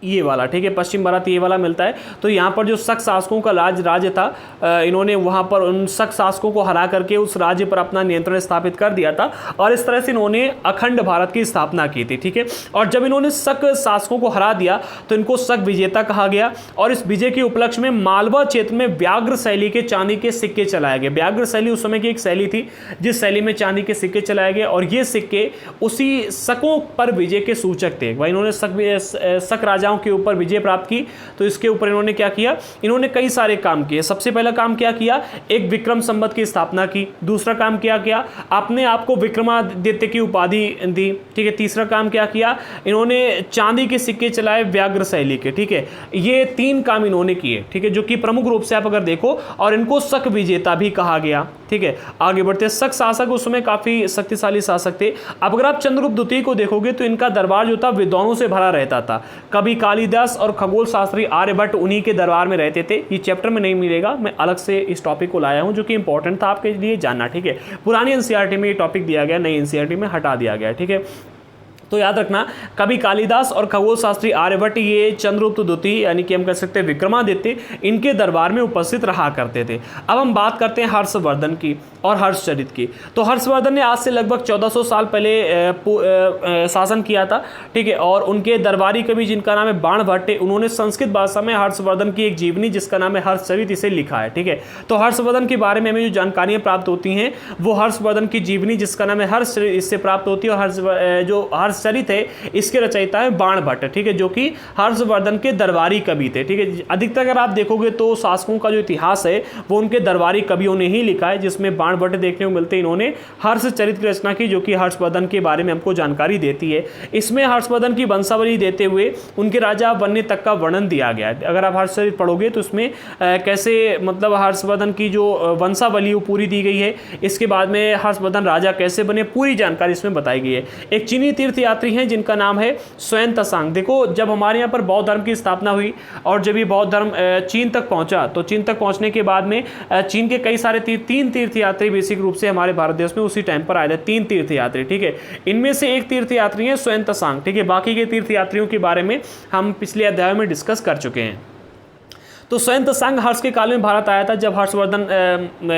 Speaker 1: ये वाला, ठीक है, पश्चिम भारत ये वाला मिलता है। तो यहाँ पर जो शक शासकों का राज्य था, इन्होंने वहाँ पर उन शक शासकों को हरा करके उस राज्य पर अपना नियंत्रण स्थापित कर दिया था और इस तरह से इन्होंने अखंड भारत की स्थापना की थी, ठीक है। और जब इन्होंने शक शासकों को हरा दिया तो इनको शक विजेता कहा गया और इस विजय के उपलक्ष्य में मालवा क्षेत्र में व्याघ्र शैली के चांदी के सिक्के चलाए गए। व्याघ्र शैली उस समय की एक शैली थी जिस शैली में चांदी के सिक्के चलाए गए और ये सिक्के उसी शकों पर विजय के सूचक थे। वह इन्होंने शक राजाओं के ऊपर विजय प्राप्त की तो इसके ऊपर इन्होंने क्या किया, इन्होंने कई सारे काम किए। सबसे पहला काम क्या किया, एक विक्रम संवत की स्थापना की। दूसरा काम क्या किया, अपने आप को विक्रमादित्य की उपाधि दी, ठीक है। तीसरा काम क्या किया, इन्होंने चांदी के सिक्के चलाए व्याघ्र शैली के, ठीक है। ये 3 काम इन्होंने किए, ठीक है, जो कि प्रमुख रूप से आप अगर देखो, और इनको शक विजेता भी कहा गया, ठीक है। आगे बढ़ते, शक शासक उस समय काफी शक्तिशाली शासक थे। अब अगर आप चंद्रगुप्त द्वितीय को देखोगे तो इनका दरबार जो था विद्वानों से भरा रहता था। कभी कालिदास और खगोल शास्त्री आर्यभट्ट उन्हीं के दरबार में रहते थे। ये चैप्टर में नहीं मिलेगा, मैं अलग से इस टॉपिक को लाया हूं जो कि इंपॉर्टेंट था आपके लिए जानना, ठीक है। पुरानी एनसीईआरटी में ये टॉपिक दिया गया, नई एनसीईआरटी में हटा दिया गया, ठीक है। तो याद रखना, कभी कालिदास और खगोल शास्त्री आर्यभट्ट ये चंद्रगुप्त द्वितीय यानी कि हम कह सकते हैं विक्रमादित्य इनके दरबार में उपस्थित रहा करते थे। अब हम बात करते हैं हर्षवर्धन की और हर्षचरित की। तो हर्षवर्धन ने आज से लगभग 1400 साल पहले शासन किया था, ठीक है। और उनके दरबारी कवि जिनका नाम है बाणभट्ट, उन्होंने संस्कृत भाषा में हर्षवर्धन की एक जीवनी जिसका नाम है हर्षचरित इसे लिखा है, ठीक है। तो हर्षवर्धन के बारे में हमें जो जानकारियां प्राप्त होती हैं वो हर्षवर्धन की जीवनी जिसका नाम है हर्षचरित इससे प्राप्त होती है। और जो हर्षचरित है इसके रचयिता है बाणभट्ट, ठीक है, जो कि हर्षवर्धन के दरबारी कवि थे, ठीक है। अधिकतर अगर आप देखोगे तो शासकों का जो इतिहास है वो उनके दरबारी कवियों ने ही लिखा है, जिसमें बाणभट्ट देखने को मिलते हैं। इन्होंने हर्षचरित की रचना की जो कि हर्षवर्धन के बारे में हमको जानकारी देती है। इसमें हर्षवर्धन की वंशावली देते हुए उनके राजा बनने तक का वर्णन दिया गया है। अगर आप हर्षचरित पढ़ोगे तो उसमें कैसे मतलब हर्षवर्धन की जो वंशावली वो पूरी दी गई है। इसके बाद में हर्षवर्धन राजा कैसे बने पूरी जानकारी इसमें बताई गई है। एक चीनी तीर्थयात्री हैं जिनका नाम है स्वयं तसांग। देखो, जब हमारे यहाँ पर बौद्ध धर्म की स्थापना हुई और जब ये बौद्ध धर्म चीन तक पहुंचा तो चीन तक पहुंचने के बाद में चीन के कई सारे 3 तीर्थयात्री बेसिक रूप से हमारे भारत देश में उसी टाइम पर आए थे। 3 तीर्थयात्री, ठीक है। इनमें से एक तीर्थयात्री है स्वयं तसांग, ठीक है। बाकी के तीर्थयात्रियों के बारे में हम पिछले अध्याय में डिस्कस कर चुके हैं। तो स्वयं तसांग हर्ष के काल में भारत आया था जब हर्षवर्धन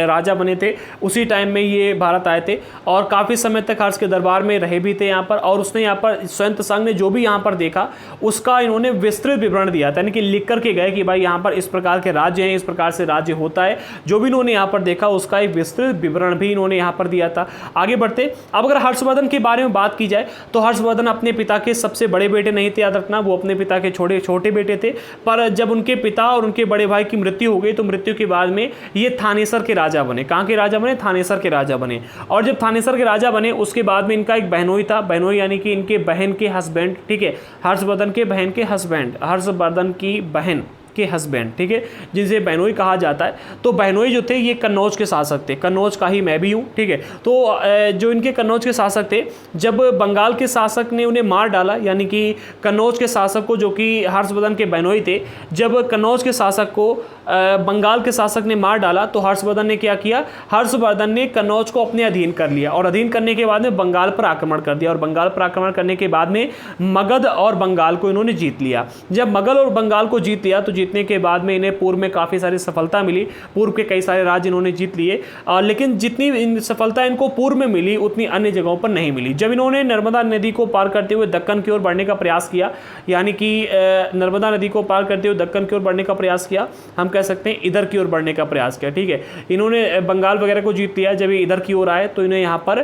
Speaker 1: राजा बने थे, उसी टाइम में ये भारत आए थे और काफ़ी समय तक हर्ष के दरबार में रहे भी थे यहाँ पर। और उसने यहाँ पर स्वयं तसांग ने जो भी यहाँ पर देखा उसका इन्होंने विस्तृत विवरण दिया था, यानी कि लिख करके गए कि भाई यहाँ पर इस प्रकार के राज्य हैं, इस प्रकार से राज्य होता है। जो भी इन्होंने यहाँ पर देखा उसका एक विस्तृत विवरण भी इन्होंने यहाँ पर दिया था। आगे बढ़ते, अब अगर हर्षवर्धन के बारे में बात की जाए तो हर्षवर्धन अपने पिता के सबसे बड़े बेटे नहीं थे, याद रखना, वो अपने पिता के छोटे बेटे थे। पर जब उनके पिता और उनके बड़े भाई की मृत्यु हो गई तो मृत्यु के बाद में ये थानेसर के राजा बने। कहां के राजा बने? थानेसर के राजा बने। और जब थानेसर के राजा बने उसके बाद में इनका एक बहनोई था, बहनोई यानी कि इनके बहन के हस्बैंड, ठीक है, हर्षवर्धन के बहन के हस्बैंड, हर्षवर्धन की बहन के हस्बैंड, ठीक है, जिसे बहनोई कहा जाता है। तो बहनोई जो थे ये कन्नौज के शासक थे, कन्नौज का ही मैं भी हूँ, ठीक है। तो जो इनके कन्नौज के शासक थे, जब बंगाल के शासक ने उन्हें मार डाला, यानी कि कन्नौज के शासक को, जो कि हर्षवर्धन के बहनोई थे, जब कन्नौज के शासक को बंगाल के शासक ने मार डाला तो हर्षवर्धन ने क्या किया, हर्षवर्धन ने कन्नौज को अपने अधीन कर लिया और अधीन करने के बाद में बंगाल पर आक्रमण कर दिया। और बंगाल पर आक्रमण करने के बाद में मगध और बंगाल को इन्होंने जीत लिया। जब मगध और बंगाल को जीत लिया तो जीतने के बाद में इन्हें पूर्व में काफ़ी सारी सफलता मिली, पूर्व के कई सारे राज्य इन्होंने जीत लिए, लेकिन जितनी सफलता इनको पूर्व में मिली उतनी अन्य जगहों पर नहीं मिली। जब इन्होंने नर्मदा नदी को पार करते हुए दक्कन की ओर बढ़ने का प्रयास किया, यानी कि नर्मदा नदी को पार करते हुए दक्कन की ओर बढ़ने का प्रयास किया, हम कह सकते हैं इधर की ओर बढ़ने का प्रयास किया, ठीक है। इन्होंने बंगाल वगैरह को जीत लिया। जब ये इधर की ओर आए तो इन्हें यहाँ पर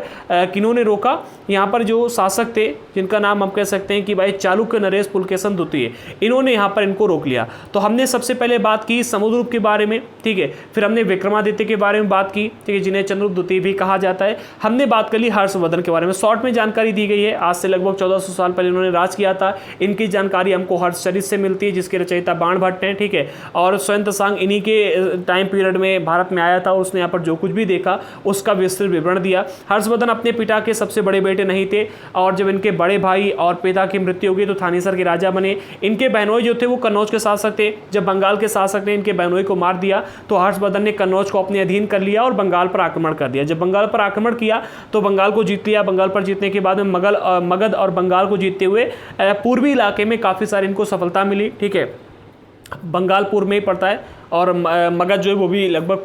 Speaker 1: किन्होंने रोका, यहाँ पर जो शासक थे जिनका नाम हम कह सकते हैं कि भाई चालुक्य नरेश पुलकेशन द्वितीय, इन्होंने यहाँ पर इनको रोक लिया। तो हमने सबसे पहले बात की समुद्रगुप्त के बारे में, ठीक है, फिर हमने विक्रमादित्य के बारे में बात की, ठीक है, जिन्हें चंद्रगुप्त द्वितीय भी कहा जाता है। हमने बात कर ली हर्षवर्धन के बारे में, शॉर्ट में जानकारी दी गई है। आज से लगभग 1400 साल पहले इन्होंने राज किया था। इनकी जानकारी हमको हर्षचरित से मिलती है जिसके रचयिता बाणभट्ट हैं, ठीक है। और स्वयं तसांग इन्हीं के टाइम पीरियड में भारत में आया था, उसने यहाँ पर जो कुछ भी देखा उसका विस्तृत विवरण दिया। हर्षवर्धन अपने पिता के सबसे बड़े बेटे नहीं थे और जब इनके बड़े भाई और पिता की मृत्यु हो गई तो थानेसर के राजा बने। इनके बहनोई जो थे वो कन्नौज के शासक थे, जब बंगाल के शासक ने इनके बहनोई को मार दिया तो हर्षवर्धन ने कन्नौज को अपने अधीन कर लिया और बंगाल पर आक्रमण कर दिया। जब बंगाल पर आक्रमण किया तो बंगाल को जीत लिया। बंगाल पर जीतने के बाद में मगध और बंगाल को जीतते हुए पूर्वी इलाके में काफ़ी सारी इनको सफलता मिली। ठीक है, बंगाल पूर्व में ही पड़ता है और मगध जो है वो भी लगभग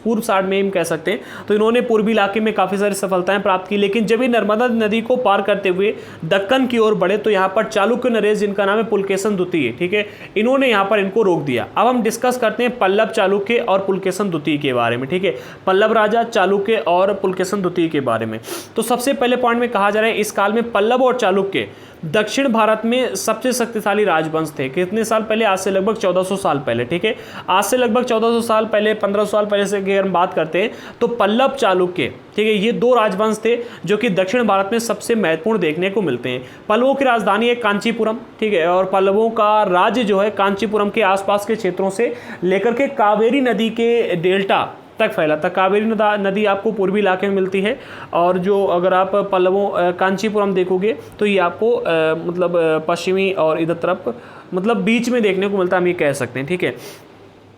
Speaker 1: पूर्व साइड में ही कह सकते हैं। तो इन्होंने पूर्वी इलाके में काफ़ी सारी सफलताएं प्राप्त की। लेकिन जब ये नर्मदा नदी को पार करते हुए दक्कन की ओर बढ़े तो यहाँ पर चालुक्य नरेश, जिनका नाम है पुलकेशन द्वितीय, ठीक है, इन्होंने यहाँ पर इनको रोक दिया। अब हम डिस्कस करते हैं पल्लव, चालुक्य और पुलकेशन द्वितीय के बारे में। ठीक है, पल्लव राजा, चालुक्य और पुलकेशन द्वितीय के बारे में। तो सबसे पहले पॉइंट में कहा जा रहा है इस काल में पल्लव और चालुक्य दक्षिण भारत में सबसे शक्तिशाली राजवंश थे। कितने साल पहले? आज से लगभग 1400 साल पहले। ठीक है, आज से लगभग 1400 साल पहले, 1500 साल पहले से अगर हम बात करते हैं तो पल्लव, चालुक्य, ठीक है, ये दो राजवंश थे जो कि दक्षिण भारत में सबसे महत्वपूर्ण देखने को मिलते हैं। पल्लवों की राजधानी है कांचीपुरम, ठीक है, और पल्लवों का राज्य जो है कांचीपुरम के आसपास के क्षेत्रों से लेकर के कावेरी नदी के डेल्टा तक फैला था। कावेरी नदी आपको पूर्वी इलाके में मिलती है और जो अगर आप पल्लवों कांचीपुरम देखोगे तो ये आपको मतलब पश्चिमी और इधर तरफ मतलब बीच में देखने को मिलता है, हम ये कह सकते हैं। ठीक है,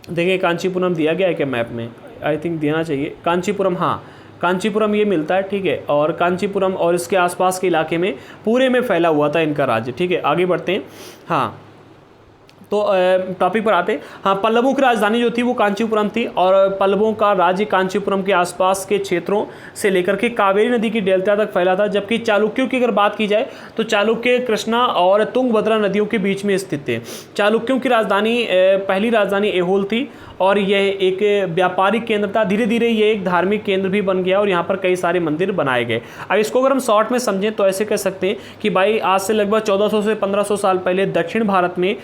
Speaker 1: देखिए कांचीपुरम दिया गया है क्या मैप में? आई थिंक देना चाहिए। कांचीपुरम, हाँ, कांचीपुरम ये मिलता है। ठीक है, और कांचीपुरम और इसके आसपास के इलाके में पूरे में फैला हुआ था इनका राज्य। ठीक है, आगे बढ़ते हैं। हाँ, तो टॉपिक पर आते हैं। हाँ, पल्लवों की राजधानी जो थी वो कांचीपुरम थी और पल्लवों का राज्य कांचीपुरम के आसपास के क्षेत्रों से लेकर के कावेरी नदी की डेल्टा तक फैला था। जबकि चालुक्यों की अगर बात की जाए तो चालुक्य कृष्णा और तुंगभद्रा नदियों के बीच में स्थित थे। चालुक्यों की राजधानी पहली राजधानी ऐहोल थी और यह एक व्यापारिक केंद्र था। धीरे धीरे ये एक धार्मिक केंद्र भी बन गया और यहाँ पर कई सारे मंदिर बनाए गए। अब इसको अगर हम शॉर्ट में समझें तो ऐसे कह सकते हैं कि भाई आज से लगभग 1400 से 1500 साल पहले दक्षिण भारत में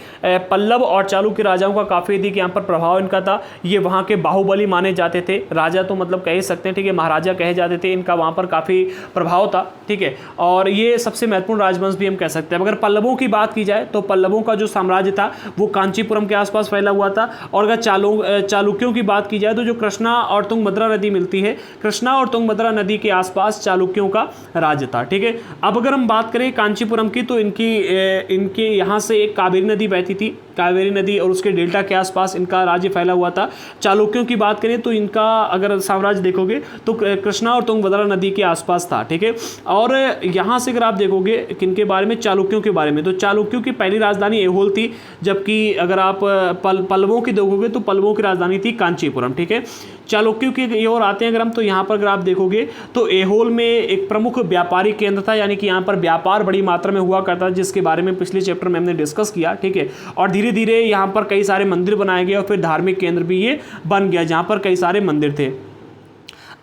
Speaker 1: पल्लव और चालुक्य राजाओं का काफ़ी अधिक यहाँ पर प्रभाव इनका था। ये वहाँ के बाहुबली माने जाते थे। राजा तो मतलब कह ही सकते हैं, ठीक है, महाराजा कहे जाते थे। इनका वहाँ पर काफ़ी प्रभाव था। ठीक है, और ये सबसे महत्वपूर्ण राजवंश भी हम कह सकते हैं। अगर पल्लवों की बात की जाए तो पल्लवों का जो साम्राज्य था वो कांचीपुरम के आसपास फैला हुआ था। और अगर चालुक्यों की बात की जाए तो जो कृष्णा और तुंगभद्रा नदी मिलती है, कृष्णा और तुंगभद्रा नदी के आसपास चालुक्यों का राज्य था। ठीक है, अब अगर हम बात करें कांचीपुरम की तो इनके यहाँ से एक कावेरी नदी बहती थी। कावेरी नदी और उसके डेल्टा के आसपास इनका राज्य फैला हुआ था। चालुक्यों की बात करें तो इनका अगर साम्राज्य देखोगे तो कृष्णा और तुंगभद्रा नदी के आसपास था। ठीक है, और यहाँ से अगर आप देखोगे किनके बारे में, चालुक्यों के बारे में, तो चालुक्यों की पहली राजधानी ऐहोल थी। जबकि अगर आप पल्लवों की देखोगे तो पल्लवों की राजधानी थी कांचीपुरम। ठीक है, चालुक्यों की ओर आते हैं अगर हम तो यहाँ पर अगर आप देखोगे तो ऐहोल में एक प्रमुख व्यापारिक केंद्र था, यानी कि यहाँ पर व्यापार बड़ी मात्रा में हुआ करता, जिसके बारे में पिछले चैप्टर में हमने डिस्कस किया। ठीक है, और धीरे धीरे यहाँ पर कई सारे मंदिर बनाए गए और फिर धार्मिक केंद्र भी ये बन गया जहाँ पर कई सारे मंदिर थे।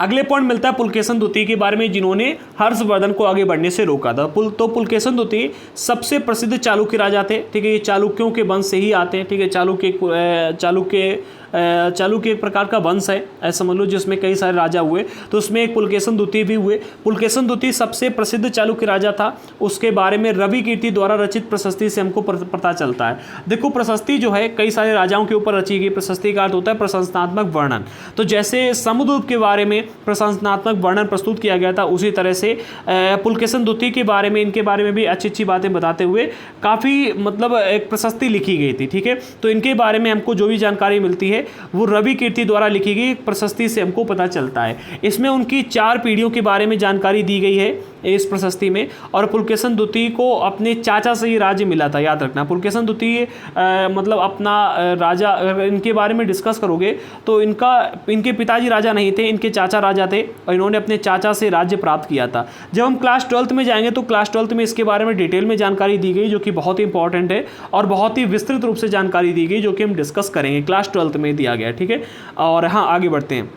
Speaker 1: अगले पॉइंट मिलता है पुलकेशन द्वितीय के बारे में, जिन्होंने हर्षवर्धन को आगे बढ़ने से रोका था। तो पुलकेशन द्वितीय सबसे प्रसिद्ध चालुक्य राजा थे। ठीक है, ये चालुक्यों के वंश से ही आते हैं। ठीक है, चालुक्य एक प्रकार का वंश है, ऐसा समझ लो, जिसमें कई सारे राजा हुए। तो उसमें एक पुलकेशन द्वितीय भी हुए। पुलकेशन द्वितीय सबसे प्रसिद्ध चालुक्य राजा था। उसके बारे में रवि कीर्ति द्वारा रचित प्रशस्ति से हमको पता चलता है। देखो, प्रशस्ति जो है कई सारे राजाओं के ऊपर रची गई। प्रशस्ति का अर्थ होता है प्रशंसात्मक वर्णन। तो जैसे समुद्रगुप्त के बारे में प्रशंसात्मक वर्णन प्रस्तुत किया गया था, उसी तरह से पुलकेशन द्वितीय के बारे में, इनके बारे में भी अच्छी अच्छी बातें बताते हुए काफ़ी मतलब एक प्रशस्ति लिखी गई थी। ठीक है, तो इनके बारे में हमको जो भी जानकारी मिलती है वो रवि कीर्ति द्वारा लिखी गई प्रशस्ति से हमको पता चलता है। इसमें उनकी 4 पीढ़ियों के बारे में जानकारी दी गई है इस प्रशस्ति में। और पुलकेशन द्वितीय को अपने चाचा से ही राज्य मिला था, याद रखना। पुलकेशन द्वितीय मतलब अपना राजा, अगर इनके बारे में डिस्कस करोगे तो इनके पिताजी राजा नहीं थे, इनके चाचा राजा थे और इन्होंने अपने चाचा से राज्य प्राप्त किया था। जब हम क्लास 12th में जाएंगे तो क्लास 12th में इसके बारे में डिटेल में जानकारी दी गई, जो कि बहुत ही इंपॉर्टेंट है और बहुत ही विस्तृत रूप से जानकारी दी गई, जो कि हम डिस्कस करेंगे। क्लास 12th में दिया गया। ठीक है, और हाँ, आगे बढ़ते हैं।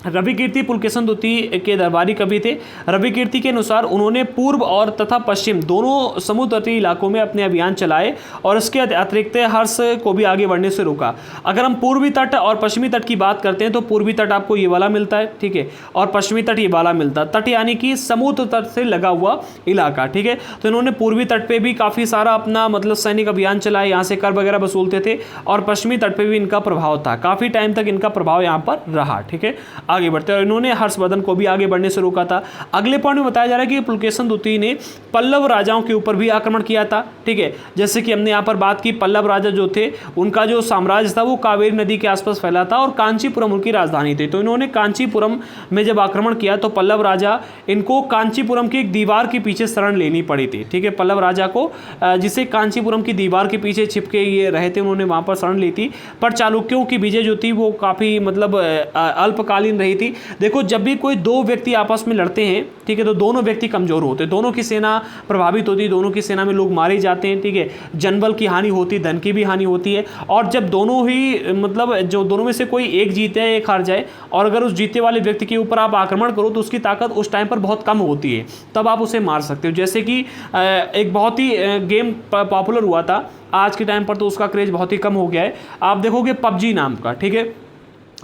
Speaker 1: रवि कीर्ति पुलकेशन द्वितीय के दरबारी कवि थे। रवि कीर्ति के अनुसार उन्होंने पूर्व और तथा पश्चिम दोनों समुद्र तटीय इलाकों में अपने अभियान चलाए और इसके अतिरिक्त हर्ष को भी आगे बढ़ने से रोका। अगर हम पूर्वी तट और पश्चिमी तट की बात करते हैं तो पूर्वी तट आपको ये वाला मिलता है, ठीक है, और पश्चिमी तट ये वाला मिलता है। तट यानी कि समुद्र तट से लगा हुआ इलाका। ठीक है, तो इन्होंने पूर्वी तट पर भी काफ़ी सारा अपना मतलब सैनिक अभियान चलाए, यहाँ से कर वगैरह वसूलते थे, और पश्चिमी तट पर भी इनका प्रभाव था। काफ़ी टाइम तक इनका प्रभाव यहाँ पर रहा। ठीक है,
Speaker 2: आगे बढ़ते हैं, और इन्होंने हर्षवर्धन को भी आगे बढ़ने से रोका था। अगले पॉइंट में बताया जा रहा है कि पुलकेशन द्वितीय ने पल्लव राजाओं के ऊपर भी आक्रमण किया था। ठीक है, जैसे कि हमने यहाँ पर बात की, पल्लव राजा जो थे उनका जो साम्राज्य था वो कावेरी नदी के आसपास फैला था और कांचीपुरम उनकी राजधानी थी। तो इन्होंने कांचीपुरम में जब आक्रमण किया तो पल्लव राजा इनको कांचीपुरम की एक दीवार के पीछे शरण लेनी पड़ी थी। ठीक है, पल्लव राजा को जिसे कांचीपुरम की दीवार के पीछे छिपके ये रहे थे, उन्होंने वहां पर शरण ली थी। पर चालुक्यों की विजय जो थी वो काफी मतलब अल्पकालीन रही थी। देखो, जब भी कोई दो व्यक्ति आपस में लड़ते हैं, ठीक है, तो दोनों व्यक्ति कमजोर होते हैं, दोनों की सेना प्रभावित होती है, दोनों की सेना में लोग मारे जाते हैं। ठीक है, जनबल की हानि होती है, धन की भी हानि होती है। और जब दोनों ही मतलब जो दोनों में से कोई एक जीते है एक हार जाए, और अगर उस जीते वाले व्यक्ति के ऊपर आप आक्रमण करो तो उसकी ताकत उस टाइम पर बहुत कम होती है, तब आप उसे मार सकते हो। जैसे कि एक बहुत ही गेम पॉपुलर हुआ था, आज के टाइम पर तो उसका क्रेज बहुत ही कम हो गया है। आप देखोगे पबजी नाम का, ठीक है,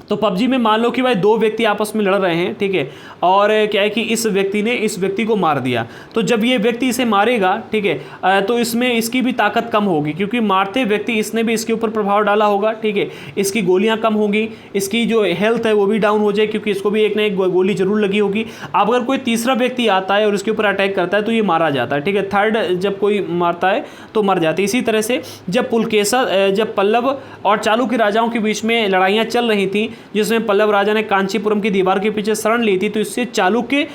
Speaker 2: तो पबजी में मान लो कि भाई दो व्यक्ति आपस में लड़ रहे हैं, ठीक है, और क्या है कि इस व्यक्ति ने इस व्यक्ति को मार दिया। तो जब ये व्यक्ति इसे मारेगा, ठीक है, तो इसमें इसकी भी ताकत कम होगी, क्योंकि मारते व्यक्ति इसने भी इसके ऊपर प्रभाव डाला होगा। ठीक है, इसकी गोलियां कम होंगी, इसकी जो हेल्थ है वो भी डाउन हो जाए, क्योंकि इसको भी एक ना एक गोली जरूर लगी होगी। अब अगर कोई तीसरा व्यक्ति आता है और इसके ऊपर अटैक करता है तो ये मारा जाता है। ठीक है, थर्ड जब कोई मारता है तो मर जाती है। इसी तरह से जब जब पल्लव और चालुक्य राजाओं के बीच में लड़ाइयाँ चल रही थी, जिसमें पल्लव राजा ने कांचीपुरम की दीवार के पीछे शरण ली थी, तो इससे चालुक्य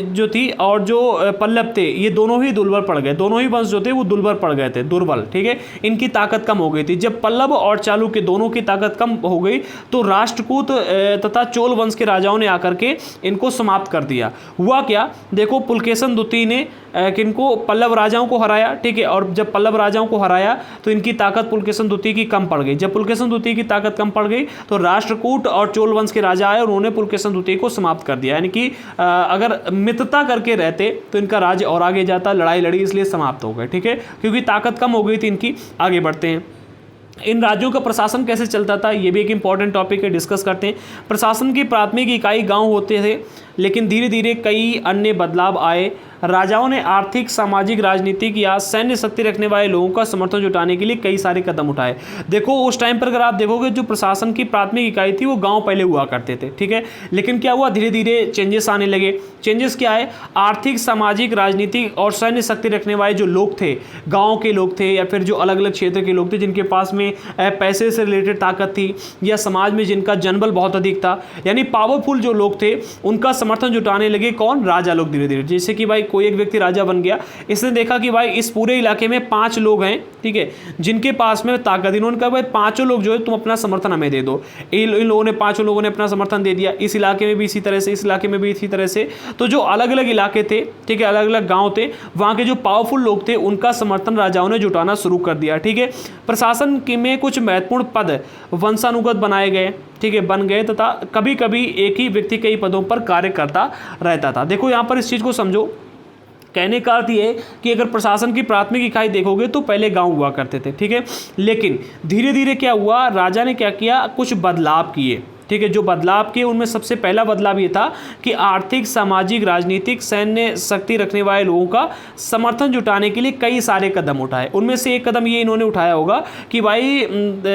Speaker 2: जो थी और जो पल्लव थे ये दोनों ही दुर्बल पड़ गए, दोनों ही वंश जो थे वो दुर्बल पड़ गए थे, दुर्बल। ठीक है, इनकी ताकत कम हो गई थी। जब पल्लव और चालुक्य दोनों की ताकत कम हो गई तो राष्ट्रकूट तथा चोल वंश के राजाओं ने आकर के इनको समाप्त कर दिया। हुआ क्या, देखो, पुलकेशन द्वितीय ने किनको, पल्लव राजाओं को हराया। ठीक है, और जब पल्लव राजाओं को हराया तो इनकी ताकत पुलकेशन द्वितीय की कम पड़ गई। जब पुलकेशन द्वितीय की ताकत कम पड़ गई तो राष्ट्रकूट और चोल वंश के राजा आए और उन्होंने पुलकेशन द्वितीय को समाप्त कर दिया। यानी कि अगर मित्रता करके रहते तो इनका राज्य और आगे जाता, लड़ाई लड़ी इसलिए समाप्त हो गए। ठीक है, क्योंकि ताकत कम हो गई थी इनकी। आगे बढ़ते हैं, इन राज्यों का प्रशासन कैसे चलता था, ये भी एक इंपॉर्टेंट टॉपिक है, डिस्कस करते हैं। प्रशासन की प्राथमिक इकाई गांव होते थे, लेकिन धीरे धीरे कई अन्य बदलाव आए। राजाओं ने आर्थिक, सामाजिक, राजनीतिक या सैन्य शक्ति रखने वाले लोगों का समर्थन जुटाने के लिए कई सारे कदम उठाए। देखो, उस टाइम पर अगर आप देखोगे जो प्रशासन की प्राथमिक इकाई थी वो गांव पहले हुआ करते थे। ठीक है, लेकिन क्या हुआ, धीरे धीरे चेंजेस आने लगे। चेंजेस क्या है, आर्थिक, सामाजिक, राजनीतिक और सैन्य शक्ति रखने वाले जो लोग थे, गाँव के लोग थे या फिर जो अलग अलग क्षेत्र के लोग थे जिनके पास में पैसे से रिलेटेड ताकत थी या समाज में जिनका जनबल बहुत अधिक था, यानी पावरफुल जो लोग थे, उनका समर्थन जुटाने लगे। कौन? राजा लोग धीरे धीरे। जैसे कि भाई कोई एक व्यक्ति राजा बन गया, इसने देखा कि भाई इस पूरे इलाके में 5 लोग हैं, ठीक है, जिनके पास में ताकत। इन्होंने कहा भाई 5 लोग जो है तुम अपना समर्थन हमें दे दो। इन लोगों ने 5 लोगों ने अपना समर्थन दे दिया। इस इलाके में भी इसी तरह से, इस इलाके में भी इसी तरह से। तो जो अलग अलग इलाके थे, ठीक है, अलग अलग गाँव थे, वहाँ के जो पावरफुल लोग थे उनका समर्थन राजाओं ने जुटाना शुरू कर दिया। ठीक है, प्रशासन में कुछ महत्वपूर्ण पद वंशानुगत बनाए गए, ठीक है, बन गए, तथा कभी कभी एक ही व्यक्ति कई पदों पर कार्य करता रहता था। देखो यहाँ पर इस चीज़ को समझो, कहने का अर्थ ये कि अगर प्रशासन की प्राथमिक इकाई देखोगे तो पहले गांव हुआ करते थे। ठीक है, लेकिन धीरे धीरे क्या हुआ, राजा ने क्या किया, कुछ बदलाव किए। ठीक है, जो बदलाव किए उनमें सबसे पहला बदलाव ये था कि आर्थिक, सामाजिक, राजनीतिक, सैन्य शक्ति रखने वाले लोगों का समर्थन जुटाने के लिए कई सारे कदम उठाए। उनमें से एक कदम ये इन्होंने उठाया होगा कि भाई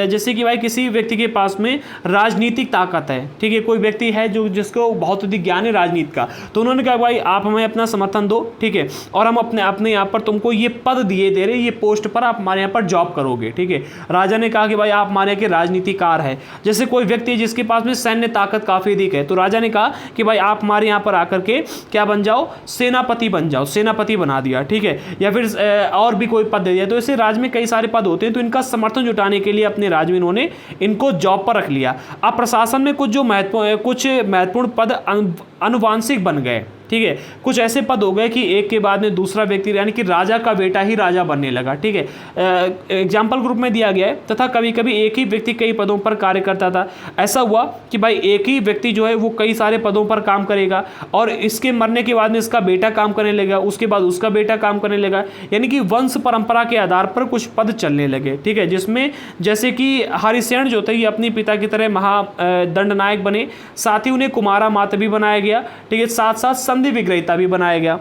Speaker 2: जैसे कि भाई किसी व्यक्ति के पास में राजनीतिक ताकत है, ठीक है, कोई व्यक्ति है जो जिसको बहुत अधिक ज्ञान है राजनीति का, तो उन्होंने कहा भाई आप हमें अपना समर्थन दो, ठीक है, और हम अपने यहाँ पर तुमको ये पद दे रहे, ये पोस्ट पर आप हमारे यहाँ पर जॉब करोगे। ठीक है, राजा ने कहा कि भाई आप हमारे यहाँ के राजनीतिकार है। जैसे कोई व्यक्ति जिसके पास में सैन्य ताकत काफी अधिक है, तो राजा ने कहा कि भाई आप हमारे यहाँ पर आकर के क्या बन जाओ, सेनापति बन जाओ, सेनापति बना दिया। ठीक है, या फिर और भी कोई पद दे दिया। तो ऐसे राज्य में कई सारे पद होते हैं, तो इनका समर्थन जुटाने के लिए अपने राज्य में इन्होंने इनको जॉब पर रख लिया। अब प्रशासन में कुछ महत्वपूर्ण पद अनुवांशिक बन गए। ठीक है, कुछ ऐसे पद हो गए कि एक के बाद में दूसरा व्यक्ति, यानी कि राजा का बेटा ही राजा बनने लगा। ठीक है, एग्जाम्पल ग्रुप में दिया गया है। तथा कभी कभी एक ही व्यक्ति कई पदों पर कार्य करता था। ऐसा हुआ कि भाई एक ही व्यक्ति जो है वो कई सारे पदों पर काम करेगा, और इसके मरने के बाद में इसका बेटा काम करने लगा, उसके बाद उसका बेटा काम करने लगा, यानी कि वंश परंपरा के आधार पर कुछ पद चलने लगे। ठीक है, जिसमें जैसे कि हरिसेन जो थे ये अपनी पिता की तरह महादंडनायक बने, साथ ही उन्हें कुमारा मात भी बनाया गया। ठीक है, साथ साथ संधि विग्रहिता भी बनाया गया।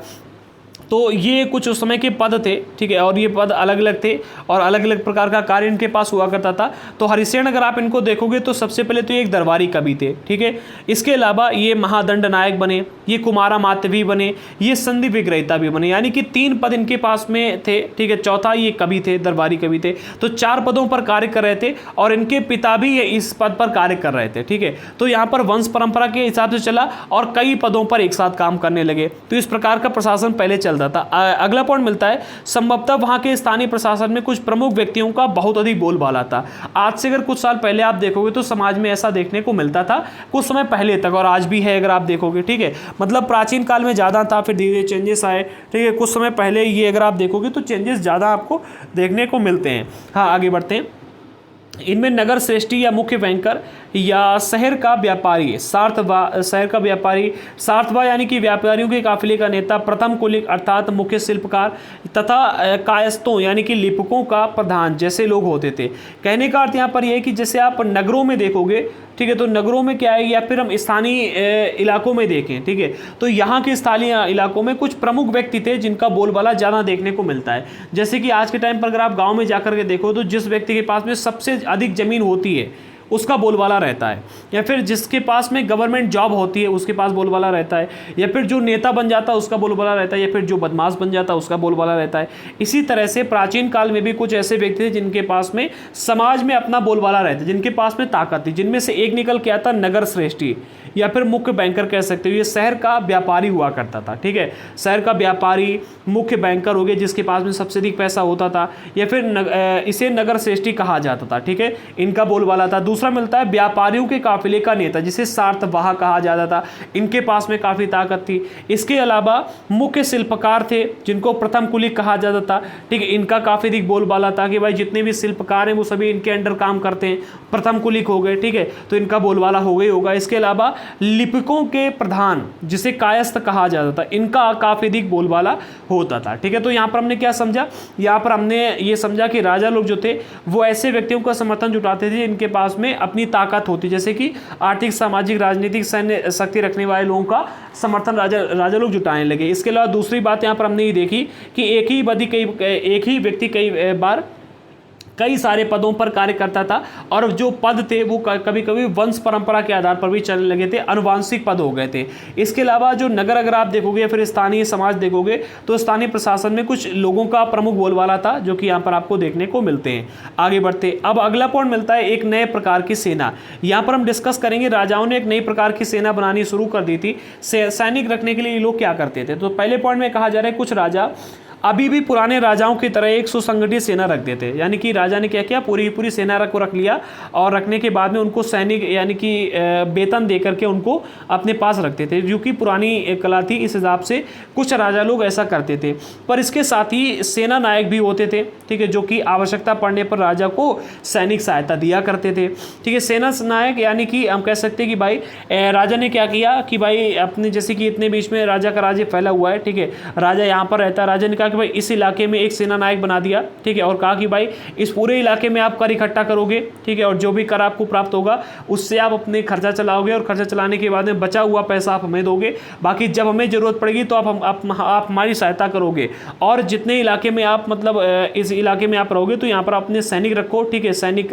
Speaker 2: तो ये कुछ उस समय के पद थे, ठीक है, और ये पद अलग अलग थे और अलग अलग प्रकार का कार्य इनके पास हुआ करता था। तो हरिसेन अगर आप इनको देखोगे तो सबसे पहले तो ये एक दरबारी कवि थे, ठीक है। इसके अलावा ये महादंड नायक बने, ये कुमारा मातवी बने, ये संधि विग्रहिता भी बने, यानी कि 3 पद इनके पास में थे, ठीक है। चौथा ये कवि थे, दरबारी कवि थे, तो 4 पदों पर कार्य कर रहे थे और इनके पिता भी इस पद पर कार्य कर रहे थे, ठीक है। तो यहाँ पर वंश परंपरा के हिसाब से चला और कई पदों पर एक साथ काम करने लगे, तो इस प्रकार का प्रशासन पहले चलता था। अगला पॉइंट मिलता है, संभवतः वहां के स्थानीय प्रशासन में कुछ प्रमुख व्यक्तियों का बहुत अधिक बोलबाला था। आज से अगर कुछ साल पहले आप देखोगे तो समाज में ऐसा देखने को मिलता था कुछ समय पहले तक, और आज भी है अगर आप देखोगे, ठीक है। मतलब प्राचीन काल में ज़्यादा था, फिर धीरे धीरे चेंजेस आए, ठीक है। कुछ समय पहले ये अगर आप देखोगे तो चेंजेस ज़्यादा आपको देखने को मिलते हैं। हाँ, आगे बढ़ते हैं। इनमें नगर श्रेष्ठी या मुख्य बैंकर या शहर का व्यापारी सार्थवा यानी कि व्यापारियों के काफिले का नेता, प्रथम कुलिक अर्थात मुख्य शिल्पकार तथा कायस्तों यानी कि लिपकों का प्रधान जैसे लोग होते थे। कहने का अर्थ यहाँ पर यह है कि जैसे आप नगरों में देखोगे, ठीक है, तो नगरों में क्या है, या फिर हम स्थानीय इलाकों में देखें, ठीक है, तो यहाँ के स्थानीय इलाकों में कुछ प्रमुख व्यक्ति थे जिनका बोलबाला ज़्यादा देखने को मिलता है। जैसे कि आज के टाइम पर अगर आप गाँव में जाकर के देखो तो जिस व्यक्ति के पास में सबसे अधिक ज़मीन होती है उसका बोलबाला रहता है, या फिर जिसके पास में गवर्नमेंट जॉब होती है उसके पास बोलबाला रहता है, या फिर जो नेता बन जाता है उसका बोलबाला रहता है, या फिर जो बदमाश बन जाता है उसका बोलबाला रहता है। इसी तरह से प्राचीन काल में भी कुछ ऐसे व्यक्ति थे जिनके पास में समाज में अपना बोलबाला रहता है, जिनके पास में ताकत थी, जिनमें से एक निकल के आता नगर श्रेष्ठी या फिर मुख्य बैंकर कह सकते हो। ये शहर का व्यापारी हुआ करता था, ठीक है, शहर का व्यापारी मुख्य बैंकर हो गए जिसके पास में सबसे अधिक पैसा होता था, या फिर इसे नगर श्रेष्ठी कहा जाता था, ठीक है, इनका बोलबाला था। दूसरा मिलता है व्यापारियों के काफिले का नेता जिसे सार्थवाह कहा जाता था, इनके पास में काफ़ी ताकत थी। इसके अलावा मुख्य शिल्पकार थे जिनको प्रथम कुलिक कहा जाता था, ठीक है, इनका काफ़ी अधिक बोलबाला था कि भाई जितने भी शिल्पकार हैं वो सभी इनके अंडर काम करते हैं, प्रथम कुलिक हो गए, ठीक है, तो इनका बोलबाला हो गई होगा। इसके अलावा लिपिकों के प्रधान जिसे कायस्थ कहा जाता था, इनका काफ़ी अधिक बोलबाला होता था, ठीक है। तो यहाँ पर हमने क्या समझा, यहाँ पर हमने ये समझा कि राजा लोग जो थे वो ऐसे व्यक्तियों का समर्थन जुटाते थे जिनके पास में अपनी ताकत होती, जैसे कि आर्थिक, सामाजिक, राजनीतिक, सैन्य शक्ति रखने वाले लोगों का समर्थन राजा लोग जुटाने लगे। इसके अलावा दूसरी बात यहाँ पर हमने ये देखी कि एक ही व्यक्ति कई बार कई सारे पदों पर कार्य करता था, और जो पद थे वो कभी कभी वंश परंपरा के आधार पर भी चलने लगे थे, अनुवांशिक पद हो गए थे। इसके अलावा जो नगर अगर आप देखोगे या फिर स्थानीय समाज देखोगे तो स्थानीय प्रशासन में कुछ लोगों का प्रमुख बोलबाला था जो कि यहाँ पर आपको देखने को मिलते हैं। आगे बढ़ते, अब अगला पॉइंट मिलता है एक नए प्रकार की सेना। यहाँ पर हम डिस्कस करेंगे राजाओं ने एक नई प्रकार की सेना बनानी शुरू कर दी थी। सैनिक रखने के लिए ये लोग क्या करते थे, तो पहले पॉइंट में कहा जा रहा है कुछ राजा अभी भी पुराने राजाओं की तरह एक सुसंगठित सेना रख देते, यानी कि राजा ने क्या किया, पूरी सेना को रख लिया और रखने के बाद में उनको सैनिक यानी कि वेतन दे करके उनको अपने पास रखते थे, जो कि पुरानी कला थी। इस हिसाब से कुछ राजा लोग ऐसा करते थे, पर इसके साथ ही सेना नायक भी होते थे, ठीक है, जो कि आवश्यकता पड़ने पर राजा को सैनिक सहायता दिया करते थे, ठीक है। सेना नायक यानी कि हम कह सकते हैं कि भाई राजा ने क्या किया कि भाई अपने, जैसे कि इतने बीच में राजा का राज्य फैला हुआ है, ठीक है, राजा यहाँ पर रहता है, राजा ने कहा कि भाई इस इलाके में एक सेना नायक बना दिया, ठीक है, और कहा कि भाई इस पूरे इलाके में आप कर इकट्ठा करोगे, ठीक है, और जो भी कर आपको प्राप्त होगा उससे आप अपने खर्चा चलाओगे, और खर्चा चलाने के बाद में बचा हुआ पैसा आप हमें दोगे, बाकी जब हमें ज़रूरत पड़ेगी तो आप हमारी सहायता करोगे, और जितने इलाके में आप मतलब इस इलाके में आप रहोगे तो यहाँ पर अपने सैनिक रखो, ठीक है, सैनिक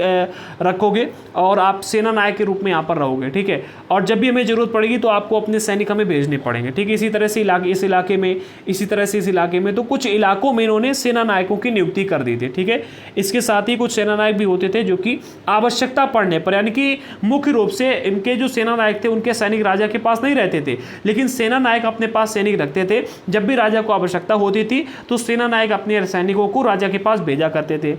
Speaker 2: रखोगे और आप सेना नायक के रूप में यहाँ पर रहोगे, ठीक है, और जब भी हमें ज़रूरत पड़ेगी तो आपको अपने सैनिक हमें भेजने पड़ेंगे, ठीक है। इसी तरह से इस इलाके में, इसी तरह से इस इलाके में, तो कुछ इलाकों में इन्होंने सेना नायकों की नियुक्ति कर दी थी, ठीक है। इसके साथ ही कुछ सेना नायक भी होते थे जो कि आवश्यकता पड़ने पर, यानी कि मुख्य रूप से इनके जो सेना नायक थे उनके सैनिक राजा के पास नहीं रहते थे, लेकिन सेना नायक अपने पास सैनिक रखते थे। जब भी राजा को आवश्यकता होती थी तो सेना नायक अपने सैनिकों को राजा के पास भेजा करते थे।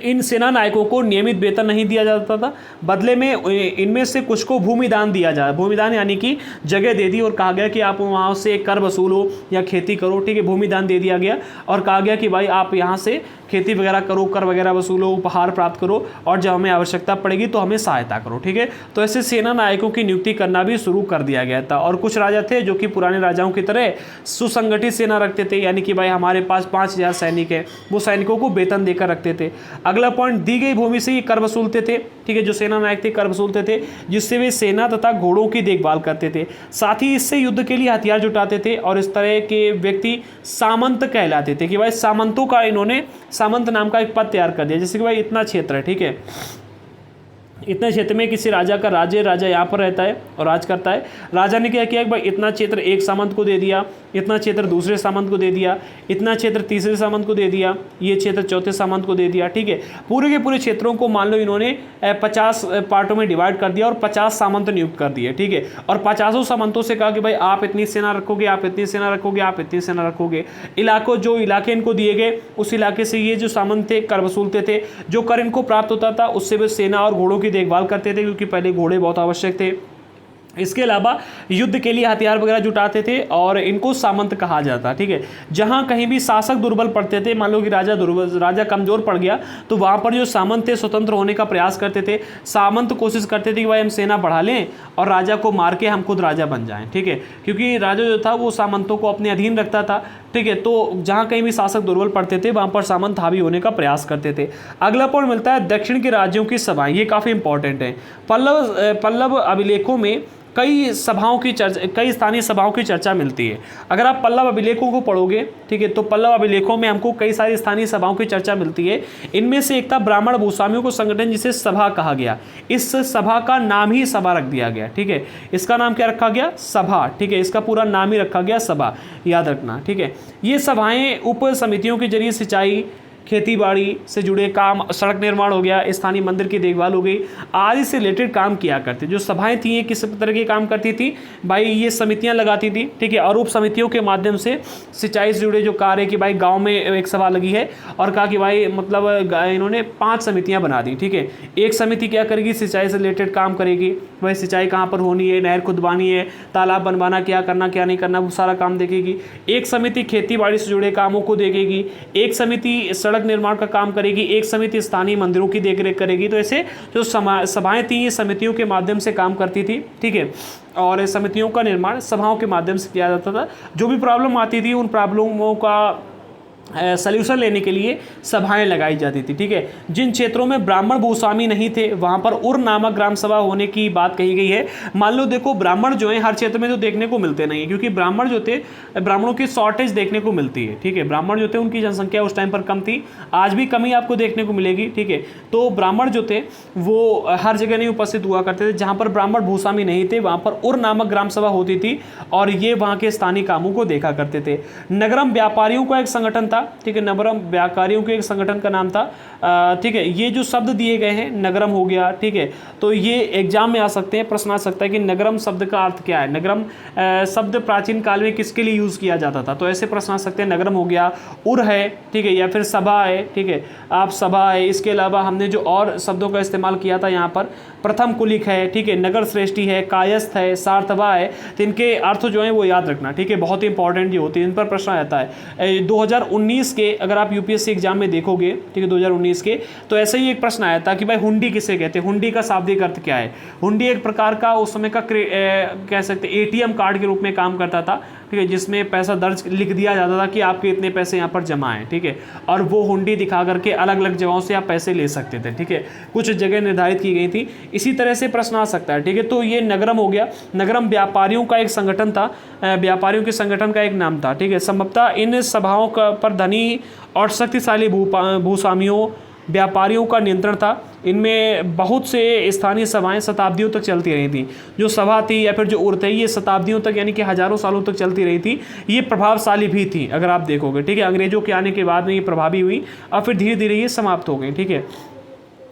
Speaker 2: इन सेना नायकों को नियमित वेतन नहीं दिया जाता था, बदले में इनमें से कुछ को भूमिदान दिया जाए, भूमिदान यानी कि जगह दे दी और कहा गया कि आप वहाँ से कर वसूलो या खेती करो, ठीक है, भूमिदान दे दिया गया और कहा गया कि भाई आप यहाँ से खेती वगैरह करो, कर वगैरह वसूलो, उपहार प्राप्त करो, और जब हमें आवश्यकता पड़ेगी तो हमें सहायता करो। ठीक है, तो ऐसे सेना नायकों की नियुक्ति करना भी शुरू कर दिया गया था। और कुछ राजा थे जो कि पुराने राजाओं की तरह सुसंगठित सेना रखते थे, यानी कि भाई हमारे पास 5000 सैनिक है, वो सैनिकों को वेतन देकर रखते थे। अगला पॉइंट, दी गई भूमि से ही कर वसूलते थे। ठीक है, जो सेना नायक थे कर वसूलते थे, जिससे वे सेना तथा घोड़ों की देखभाल करते थे। साथ ही इससे युद्ध के लिए हथियार जुटाते थे, और इस तरह के व्यक्ति सामंत कहलाते थे। कि भाई सामंतों का इन्होंने सामंत नाम का एक पद तैयार कर दिया, जैसे कि भाई इतना क्षेत्र है, ठीक है, इतने क्षेत्र में किसी राजा का राज्य, राजा यहाँ पर रहता है और राज करता है। राजा ने क्या किया कि भाई इतना क्षेत्र एक सामंत को दे दिया, इतना क्षेत्र दूसरे सामंत को दे दिया, इतना क्षेत्र तीसरे सामंत को दे दिया, ये क्षेत्र चौथे सामंत को दे दिया। ठीक है, पूरे के पूरे क्षेत्रों को मान लो इन्होंने 50 पार्टों में डिवाइड कर दिया और 50 सामंत नियुक्त कर दिए। ठीक है, और 50 सामंतों से कहा कि भाई आप इतनी सेना रखोगे, आप इतनी सेना रखोगे, आप इतनी सेना रखोगे। इलाकों, जो इलाके इनको दिए गए, उस इलाके से ये जो सामंत थे कर वसूलते थे। जो कर इनको प्राप्त होता था उससे वे सेना और घोड़ों की देखभाल करते थे, क्योंकि पहले घोड़े बहुत आवश्यक थे। इसके अलावा युद्ध के लिए हथियार वगैरह जुटाते थे, और इनको सामंत कहा जाता। ठीक है, जहां कहीं भी शासक दुर्बल पड़ते थे, मान लो कि राजा कमजोर पड़ गया, तो वहां पर जो सामंत थे स्वतंत्र होने का प्रयास करते थे। सामंत कोशिश करते थे कि भाई हम सेना बढ़ा लें और राजा को मार के हम खुद राजा बन जाएं। ठीक है, क्योंकि राजा जो था वो सामंतों को अपने अधीन रखता था। ठीक है, तो जहां कहीं भी शासक दुर्बल पड़ते थे वहां पर सामंत हावी होने का प्रयास करते थे। अगला पॉइंट मिलता है दक्षिण के राज्यों की सभाएं, ये काफ़ी इंपॉर्टेंट है। पल्लव अभिलेखों में कई स्थानीय सभाओं की चर्चा मिलती है। अगर आप पल्लव अभिलेखों को पढ़ोगे, ठीक है, तो पल्लव अभिलेखों में हमको कई सारी स्थानीय सभाओं की चर्चा मिलती है। इनमें से एक था ब्राह्मण भूस्वामियों को संगठन, जिसे सभा कहा गया। इस सभा का नाम ही सभा रख दिया गया। ठीक है, इसका नाम क्या रखा गया? सभा। ठीक है, इसका पूरा नाम ही रखा गया सभा, याद रखना। ठीक है, ये सभाएं उप समितियों के जरिए सिंचाई, खेती बाड़ी से जुड़े काम, सड़क निर्माण हो गया, स्थानीय मंदिर की देखभाल हो गई, आदि से रिलेटेड काम किया करते। जो सभाएं थी ये किस तरह के काम करती थी भाई? ये समितियां लगाती थी। ठीक है, और उप समितियों के माध्यम से सिंचाई से जुड़े जो कार्य कि भाई गांव में एक सभा लगी है और कहा कि भाई मतलब इन्होंने 5 समितियां बना दी। ठीक है, एक समिति क्या करेगी? सिंचाई से रिलेटेड काम करेगी, भाई सिंचाई कहाँ पर होनी है, नहर खुदवानी है, तालाब बनवाना, क्या करना क्या नहीं करना, वो सारा काम देखेगी। एक समिति खेती बाड़ी से जुड़े कामों को देखेगी, एक समिति सड़क निर्माण का काम करेगी, एक समिति स्थानीय मंदिरों की देखरेख करेगी। तो ऐसे जो सभाएं थी ये समितियों के माध्यम से काम करती थी। ठीक है, और समितियों का निर्माण सभाओं के माध्यम से किया जाता था। जो भी प्रॉब्लम आती थी उन प्रॉब्लमों का सल्यूशन लेने के लिए सभाएं लगाई जाती थी। ठीक है, जिन क्षेत्रों में ब्राह्मण भूस्वामी नहीं थे वहां पर उर नामक ग्राम सभा होने की बात कही गई है। मान लो देखो, ब्राह्मण जो है हर क्षेत्र में तो देखने को मिलते नहीं है, क्योंकि ब्राह्मण जो थे, ब्राह्मणों की शॉर्टेज देखने को मिलती है। ठीक है, ब्राह्मण जो थे उनकी जनसंख्या उस टाइम पर कम थी, आज भी कमी आपको देखने को मिलेगी। ठीक है, तो ब्राह्मण जो थे वो हर जगह नहीं उपस्थित हुआ करते थे। जहाँ पर ब्राह्मण भूस्वामी नहीं थे वहाँ पर उर नामक ग्राम सभा होती थी, और ये वहाँ के स्थानीय कामों को देखा करते थे। नगरम व्यापारियों का एक संगठन था। ठीक है, नगरम व्यापारियों के एक संगठन का नाम था। ठीक है, ये जो शब्द दिए गए हैं, नगरम हो गया। ठीक है, तो ये एग्जाम में आ सकते हैं, प्रश्न आ सकता है कि नगरम शब्द का अर्थ क्या है। नगरम शब्द प्राचीन काल में किसके लिए यूज़ किया जाता था? तो ऐसे प्रश्न आ सकते हैं। नगरम हो गया, उर है, ठीक है, या फिर सभा है। ठीक है, आप सभा है। इसके अलावा हमने जो और शब्दों का इस्तेमाल किया था यहाँ पर, प्रथम कुलिक है, ठीक है, नगर श्रेष्ठी है, कायस्थ है, सार्थवा है। तो इनके अर्थ जो है वो याद रखना। ठीक है, बहुत ही इंपॉर्टेंट ये होती है, इन पर प्रश्न आता है। 2019 के अगर आप यूपीएससी एग्जाम में देखोगे, ठीक है, 2019 के, तो ऐसे ही एक प्रश्न आया था कि भाई हुंडी किसे कहते हैं? हुंडी का शाब्दिक अर्थ क्या है? हुंडी एक प्रकार का उस समय का कह सकते एटीएम कार्ड के रूप में काम करता था। ठीक है, जिसमें पैसा दर्ज लिख दिया जाता था कि आपके इतने पैसे यहाँ पर जमा हैं। ठीक है, और वो हुंडी दिखा करके अलग अलग जगहों से आप पैसे ले सकते थे। ठीक है, कुछ जगह निर्धारित की गई थी। इसी तरह से प्रश्न आ सकता है। ठीक है, तो ये नगरम हो गया। नगरम व्यापारियों का एक संगठन था, व्यापारियों के संगठन का एक नाम था। ठीक है, संभवतः इन सभाओं पर धनी और शक्तिशाली भूस्वामियों व्यापारियों का नियंत्रण था। इनमें बहुत से स्थानीय सभाएं शताब्दियों तक चलती रही थी। जो सभा थी या फिर जो उर थे ये शताब्दियों तक यानी कि हजारों सालों तक चलती रही थी। ये प्रभावशाली भी थी अगर आप देखोगे। ठीक है, अंग्रेजों के आने के बाद में ये प्रभावी हुई और फिर धीरे धीरे ये समाप्त हो गई। ठीक है,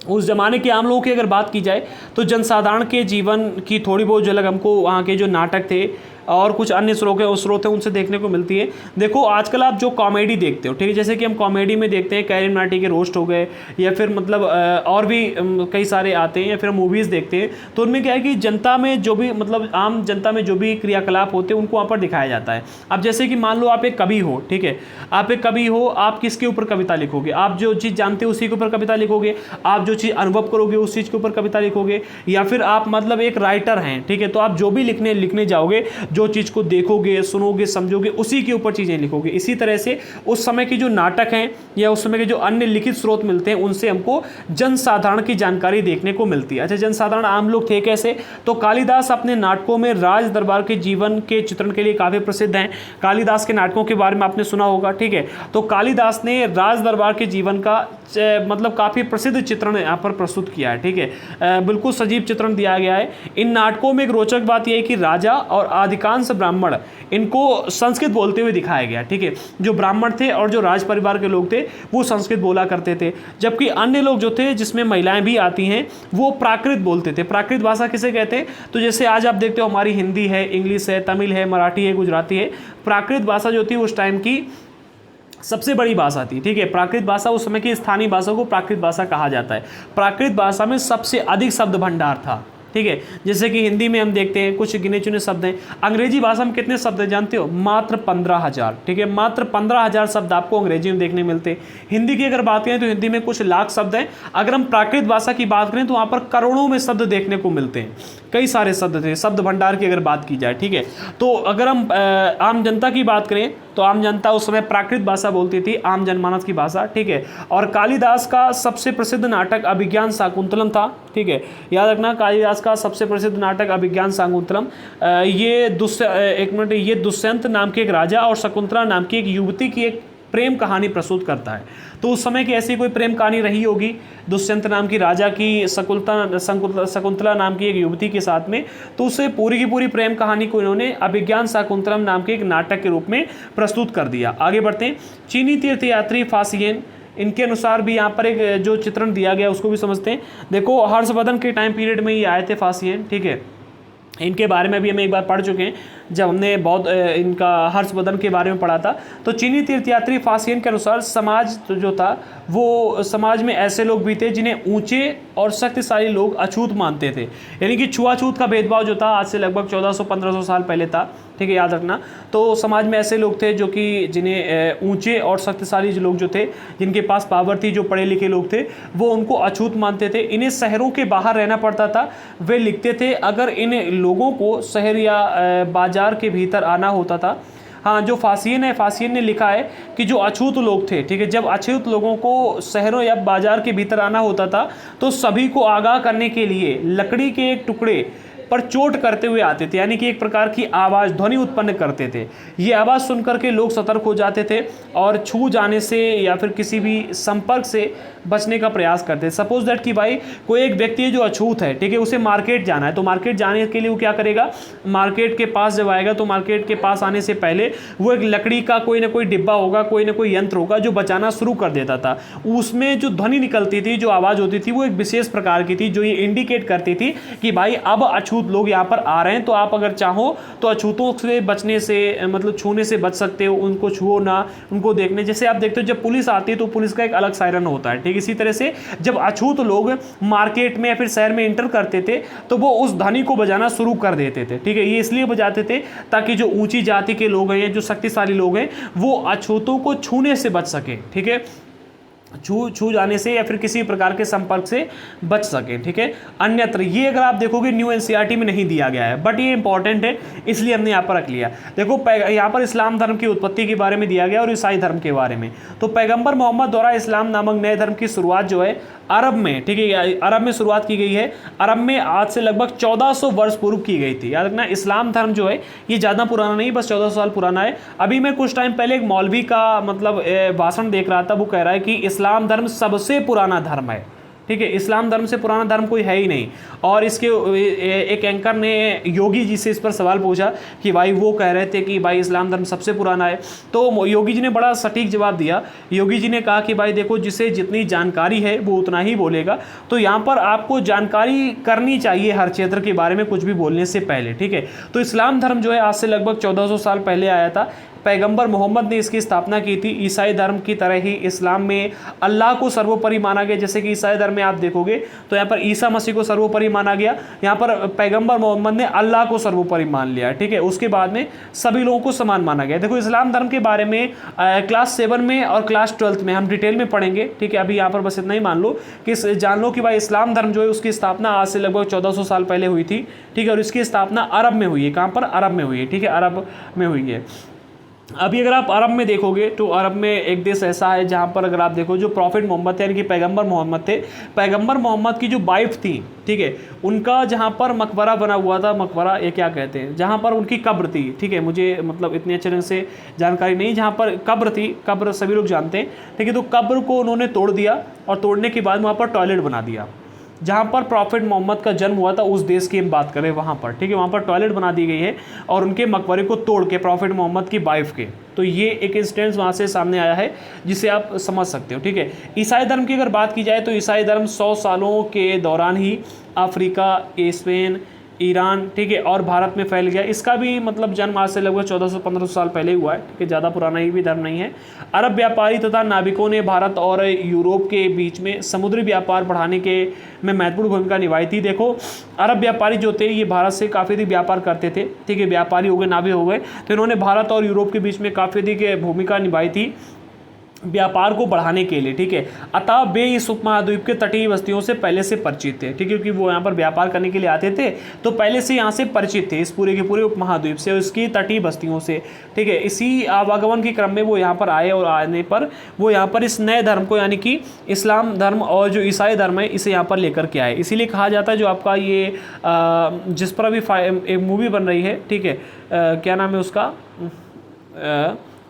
Speaker 2: उस ज़माने के आम लोगों की अगर बात की जाए तो जनसाधारण के जीवन की थोड़ी बहुत झलक हमको वहाँ के जो नाटक थे, और कुछ अन्य स्रोत हैं उनसे देखने को मिलती है। देखो आजकल आप जो कॉमेडी देखते हो, ठीक है, जैसे कि हम कॉमेडी में देखते हैं कैरी मनाटी के रोस्ट हो गए, या फिर मतलब और भी कई सारे आते हैं, या फिर मूवीज़ देखते हैं, तो उनमें क्या है कि जनता में जो भी मतलब आम जनता में जो भी क्रियाकलाप होते हैं उनको वहाँ पर दिखाया जाता है। अब जैसे कि मान लो आप एक कवि हो, ठीक है, आप एक कवि हो, आप किसके ऊपर कविता लिखोगे? आप जो चीज़ जानते हो उसी के ऊपर कविता लिखोगे, आप जो चीज़ अनुभव करोगे उस चीज़ के ऊपर कविता लिखोगे, या फिर आप मतलब एक राइटर हैं, ठीक है, तो आप जो भी लिखने जाओगे, जो चीज़ को देखोगे, सुनोगे, समझोगे, उसी के ऊपर चीज़ें लिखोगे। इसी तरह से उस समय के जो नाटक हैं या उस समय के जो अन्य लिखित स्रोत मिलते हैं उनसे हमको जनसाधारण की जानकारी देखने को मिलती है। अच्छा, जनसाधारण आम लोग थे कैसे? तो कालिदास अपने नाटकों में राज दरबार के जीवन के चित्रण के लिए काफ़ी प्रसिद्ध हैं। कालिदास के नाटकों के बारे में आपने सुना होगा, ठीक है। तो कालिदास ने राज दरबार के जीवन का मतलब काफ़ी प्रसिद्ध चित्रण यहाँ पर प्रस्तुत किया है, ठीक है, बिल्कुल सजीव चित्रण दिया गया है। इन नाटकों में एक रोचक बात यह है कि राजा और अधिकांश ब्राह्मण इनको संस्कृत बोलते हुए दिखाया गया, ठीक है। जो ब्राह्मण थे और जो राज परिवार के लोग थे वो संस्कृत बोला करते थे, जबकि अन्य लोग जो थे जिसमें महिलाएं भी आती हैं वो प्राकृत बोलते थे। प्राकृत भाषा किसे कहते हैं? तो जैसे आज आप देखते हो हमारी हिंदी है, इंग्लिश है, तमिल है, मराठी है, गुजराती है। प्राकृत भाषा जो थी उस टाइम की सबसे बड़ी भाषा थी, ठीक है। प्राकृत भाषा उस समय की स्थानीय भाषा को प्राकृत भाषा कहा जाता है। प्राकृत भाषा में सबसे अधिक शब्द भंडार था, ठीक है। जैसे कि हिंदी में हम देखते हैं कुछ गिने चुने शब्द हैं। अंग्रेजी भाषा में कितने शब्द हैं जानते हो? मात्र 15,000, ठीक है, मात्र 15,000 शब्द आपको अंग्रेजी में देखने मिलते हैं। हिंदी की अगर बात करें तो हिंदी में कुछ लाख शब्द हैं। अगर हम प्राकृत भाषा की बात करें तो वहाँ पर करोड़ों में शब्द देखने को मिलते हैं, कई सारे शब्द थे। शब्द भंडार की अगर बात की जाए, ठीक है, तो अगर हम आम जनता की बात करें तो आम जनता उस समय प्राकृत भाषा बोलती थी, आम जनमानस की भाषा, ठीक है। और कालिदास का सबसे प्रसिद्ध नाटक अभिज्ञान शाकुंतलम था, ठीक है, याद रखना। कालिदास का सबसे प्रसिद्ध नाटक अभिज्ञान शाकुंतलम, ये दुष्यंत नाम के एक राजा और शकुंतला नाम की एक युवती की एक प्रेम कहानी प्रस्तुत करता है। तो उस समय की ऐसी कोई प्रेम कहानी रही होगी दुष्यंत नाम की राजा की शकुंतला नाम की एक युवती के साथ में, तो उसे पूरी की पूरी प्रेम कहानी को इन्होंने अभिज्ञान शाकुंतलम नाम के एक नाटक के रूप में प्रस्तुत कर दिया। आगे बढ़ते हैं। चीनी तीर्थयात्री फासियन, इनके अनुसार भी यहाँ पर एक जो चित्रण दिया गया उसको भी समझते हैं। देखो हर्षवर्धन के टाइम पीरियड में ये आए थे फासियन, ठीक है। इनके बारे में भी हम एक बार पढ़ चुके हैं जब हमने बहुत इनका हर्षवर्धन के बारे में पढ़ा था। तो चीनी तीर्थयात्री फासियन के अनुसार समाज जो था वो समाज में ऐसे लोग भी थे जिन्हें ऊंचे और शक्तिशाली लोग अछूत मानते थे, यानी कि छुआछूत का भेदभाव जो था आज से लगभग 1400-1500 साल पहले था, ठीक है, याद रखना। तो समाज में ऐसे लोग थे जो कि जिन्हें ऊंचे और शक्तिशाली लोग जो थे, जिनके पास पावर थी, जो पढ़े लिखे लोग थे, वो उनको अछूत मानते थे। इन्हें शहरों के बाहर रहना पड़ता था। वे लिखते थे अगर इन लोगों को शहर या बाजार के भीतर आना होता था। हाँ, जो फासियन है, फासियन ने लिखा है कि जो अछूत लोग थे, ठीक है, जब अछूत लोगों को शहरों या बाजार के भीतर आना होता था तो सभी को आगाह करने के लिए लकड़ी के एक टुकड़े पर चोट करते हुए आते थे, यानी कि एक प्रकार की आवाज़, ध्वनि उत्पन्न करते थे। ये आवाज़ सुनकर के लोग सतर्क हो जाते थे और छू जाने से या फिर किसी भी संपर्क से बचने का प्रयास करते थे। सपोज दैट कि भाई कोई एक व्यक्ति है जो अछूत है, ठीक है, उसे मार्केट जाना है, तो मार्केट जाने के लिए वो क्या करेगा? मार्केट के पास जब आएगा तो मार्केट के पास आने से पहले वो एक लकड़ी का कोई ना कोई डिब्बा होगा, कोई ना कोई यंत्र होगा जो बचाना शुरू कर देता था। उसमें जो ध्वनि निकलती थी, जो आवाज़ होती थी, वो एक विशेष प्रकार की थी जो ये इंडिकेट करती थी कि भाई अब अछूत लोग यहाँ पर आ रहे हैं, तो आप अगर चाहो तो अछूतों से बचने से, मतलब छूने से बच सकते हो। उनको छुओ ना, उनको देखने, जैसे आप देखते हो जब पुलिस आती है तो पुलिस का एक अलग सायरन होता है, ठीक। इसी तरह से जब अछूत लोग मार्केट में या फिर शहर में एंटर करते थे तो वो उस ध्वनि को बजाना शुरू कर देते थे, ठीक है। ये इसलिए बजाते थे ताकि जो ऊंची जाति के लोग हैं, जो शक्तिशाली लोग हैं, वो अछूतों को छूने से बच सके, ठीक है, छू जाने से या फिर किसी प्रकार के संपर्क से बच सके, ठीक है। अन्यत्र ये अगर आप देखोगे न्यू एनसीईआरटी में नहीं दिया गया है, बट ये इंपॉर्टेंट है इसलिए हमने यहाँ पर रख लिया। देखो यहाँ पर इस्लाम धर्म की उत्पत्ति के बारे में दिया गया और ईसाई धर्म के बारे में। तो पैगंबर मोहम्मद द्वारा इस्लाम नामक नए धर्म की शुरुआत जो है अरब में, ठीक है, अरब में शुरुआत की गई है। अरब में आज से लगभग 1400 वर्ष पूर्व की गई थी। याद रखना, इस्लाम धर्म जो है ये ज़्यादा पुराना नहीं, बस 1400 साल पुराना है। अभी मैं कुछ टाइम पहले एक मौलवी का मतलब भाषण देख रहा था, वो कह रहा है कि इस्लाम धर्म सबसे पुराना धर्म है। ठीक है, इस्लाम धर्म से पुराना धर्म कोई है ही नहीं। और इसके एक एंकर ने योगी जी से इस पर सवाल पूछा कि भाई वो कह रहे थे कि भाई इस्लाम धर्म सबसे पुराना है, तो योगी जी ने बड़ा सटीक जवाब दिया। योगी जी ने कहा कि भाई देखो, जिसे जितनी जानकारी है वो उतना ही बोलेगा, तो यहाँ पर आपको जानकारी करनी चाहिए हर क्षेत्र के बारे में कुछ भी बोलने से पहले, ठीक है। तो इस्लाम धर्म जो है आज से लगभग 1400 साल पहले आया था। पैगंबर मोहम्मद ने इसकी स्थापना की थी। ईसाई धर्म की तरह ही इस्लाम में अल्लाह को सर्वोपरि माना गया। जैसे कि ईसाई धर्म में आप देखोगे तो यहाँ पर ईसा मसीह को सर्वोपरि माना गया, यहाँ पर पैगंबर मोहम्मद ने अल्लाह को सर्वोपरि मान लिया, ठीक है। उसके बाद में सभी लोगों को समान माना गया। देखो, इस्लाम धर्म के बारे में क्लास 7 में और क्लास 12 में हम डिटेल में पढ़ेंगे, ठीक है। अभी यहाँ पर बस इतना ही मान लो कि जान लो कि भाई इस्लाम धर्म जो है उसकी स्थापना आज से लगभग 1400 साल पहले हुई थी, ठीक है। और इसकी स्थापना अरब में हुई है। कहाँ पर? अरब में हुई है, ठीक है, अरब में हुई है। अभी अगर आप अरब में देखोगे तो अरब में एक देश ऐसा है जहाँ पर अगर आप देखो जो प्रॉफिट मोहम्मद थे, यानी कि पैगंबर मोहम्मद थे, पैगंबर मोहम्मद की जो वाइफ थी, ठीक है, उनका जहाँ पर मकबरा बना हुआ था, मकबरा ये क्या कहते हैं, जहाँ पर उनकी कब्र थी, ठीक है, मुझे मतलब इतनी अच्छे ढंग से जानकारी नहीं, जहाँ पर कब्र थी, कब्र सभी लोग जानते हैं, ठीक है। तो कब्र को उन्होंने तोड़ दिया और तोड़ने के बाद वहाँ पर टॉयलेट बना दिया। जहाँ पर प्रॉफिट मोहम्मद का जन्म हुआ था उस देश की हम बात करें वहाँ पर, ठीक है, वहाँ पर टॉयलेट बना दी गई है और उनके मकबरे को तोड़ के प्रॉफिट मोहम्मद की वाइफ के। तो ये एक इंसिडेंस वहाँ से सामने आया है जिसे आप समझ सकते हो, ठीक है। ईसाई धर्म की अगर बात की जाए तो ईसाई धर्म 100 सालों के दौरान ही अफ्रीका, स्पेन, ईरान, ठीक है, और भारत में फैल गया। इसका भी मतलब जन्म आज से लगभग 1400-1500 साल पहले हुआ है, ठीक है, ज़्यादा पुराना ही भी धर्म नहीं है। अरब व्यापारी तथा नाविकों ने भारत और यूरोप के बीच में समुद्री व्यापार बढ़ाने के में महत्वपूर्ण भूमिका निभाई थी। देखो, अरब व्यापारी जो थे ये भारत से काफ़ी अधिक व्यापार करते थे, ठीक है, व्यापारी हो गए, नाविक हो गए, तो इन्होंने भारत और यूरोप के बीच में काफ़ी अधिक भूमिका निभाई थी व्यापार को बढ़ाने के लिए, ठीक है। अतः वे इस उपमहाद्वीप के तटीय बस्तियों से पहले से परिचित थे, ठीक है, क्योंकि वो यहाँ पर व्यापार करने के लिए आते थे तो पहले से यहाँ से परिचित थे इस पूरे के पूरे उपमहाद्वीप से, उसकी तटीय बस्तियों से, ठीक है। इसी आवागमन के क्रम में वो यहाँ पर आए और आने पर वो यहाँ पर इस नए धर्म को, यानी कि इस्लाम धर्म और जो ईसाई धर्म है, इसे यहाँ पर लेकर के आए। इसीलिए कहा जाता है जो आपका ये जिस पर अभी एक मूवी बन रही है, ठीक है, क्या नाम है उसका,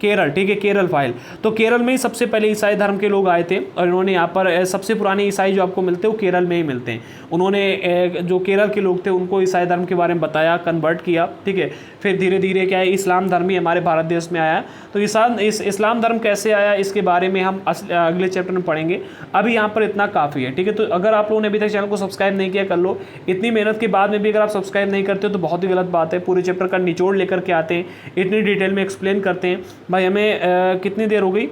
Speaker 2: केरल, ठीक है, केरल फाइल। तो केरल में ही सबसे पहले ईसाई धर्म के लोग आए थे और इन्होंने यहाँ पर सबसे पुराने ईसाई जो आपको मिलते हैं वो केरल में ही मिलते हैं। उन्होंने जो केरल के लोग थे उनको ईसाई धर्म के बारे में बताया, कन्वर्ट किया, ठीक है। फिर धीरे धीरे क्या है, इस्लाम धर्म ही हमारे भारत देश में आया। तो इस्लाम धर्म कैसे आया इसके बारे में हम अगले चैप्टर में पढ़ेंगे। अभी यहाँ पर इतना काफ़ी है, ठीक है। तो अगर आप लोगों ने अभी तक चैनल को सब्सक्राइब नहीं किया, कर लो। इतनी मेहनत के बाद में भी अगर आप सब्सक्राइब नहीं करते हो तो बहुत ही गलत बात है। पूरे चैप्टर का निचोड़ लेकर के आते हैं, इतनी डिटेल में एक्सप्लेन करते हैं। भाई हमें कितनी देर हो गई,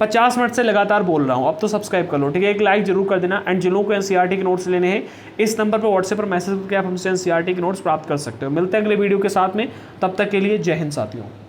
Speaker 2: 50 मिनट से लगातार बोल रहा हूँ, अब तो सब्सक्राइब कर लो, ठीक है। एक लाइक जरूर कर देना। एंड जिन लोगों को एनसीईआरटी के नोट्स लेने हैं इस नंबर पर व्हाट्सएप पर मैसेज करके आप हमसे एनसीईआरटी के नोट्स प्राप्त कर सकते हो। मिलते हैं अगले वीडियो के साथ में, तब तक के लिए जय हिंद साथियों।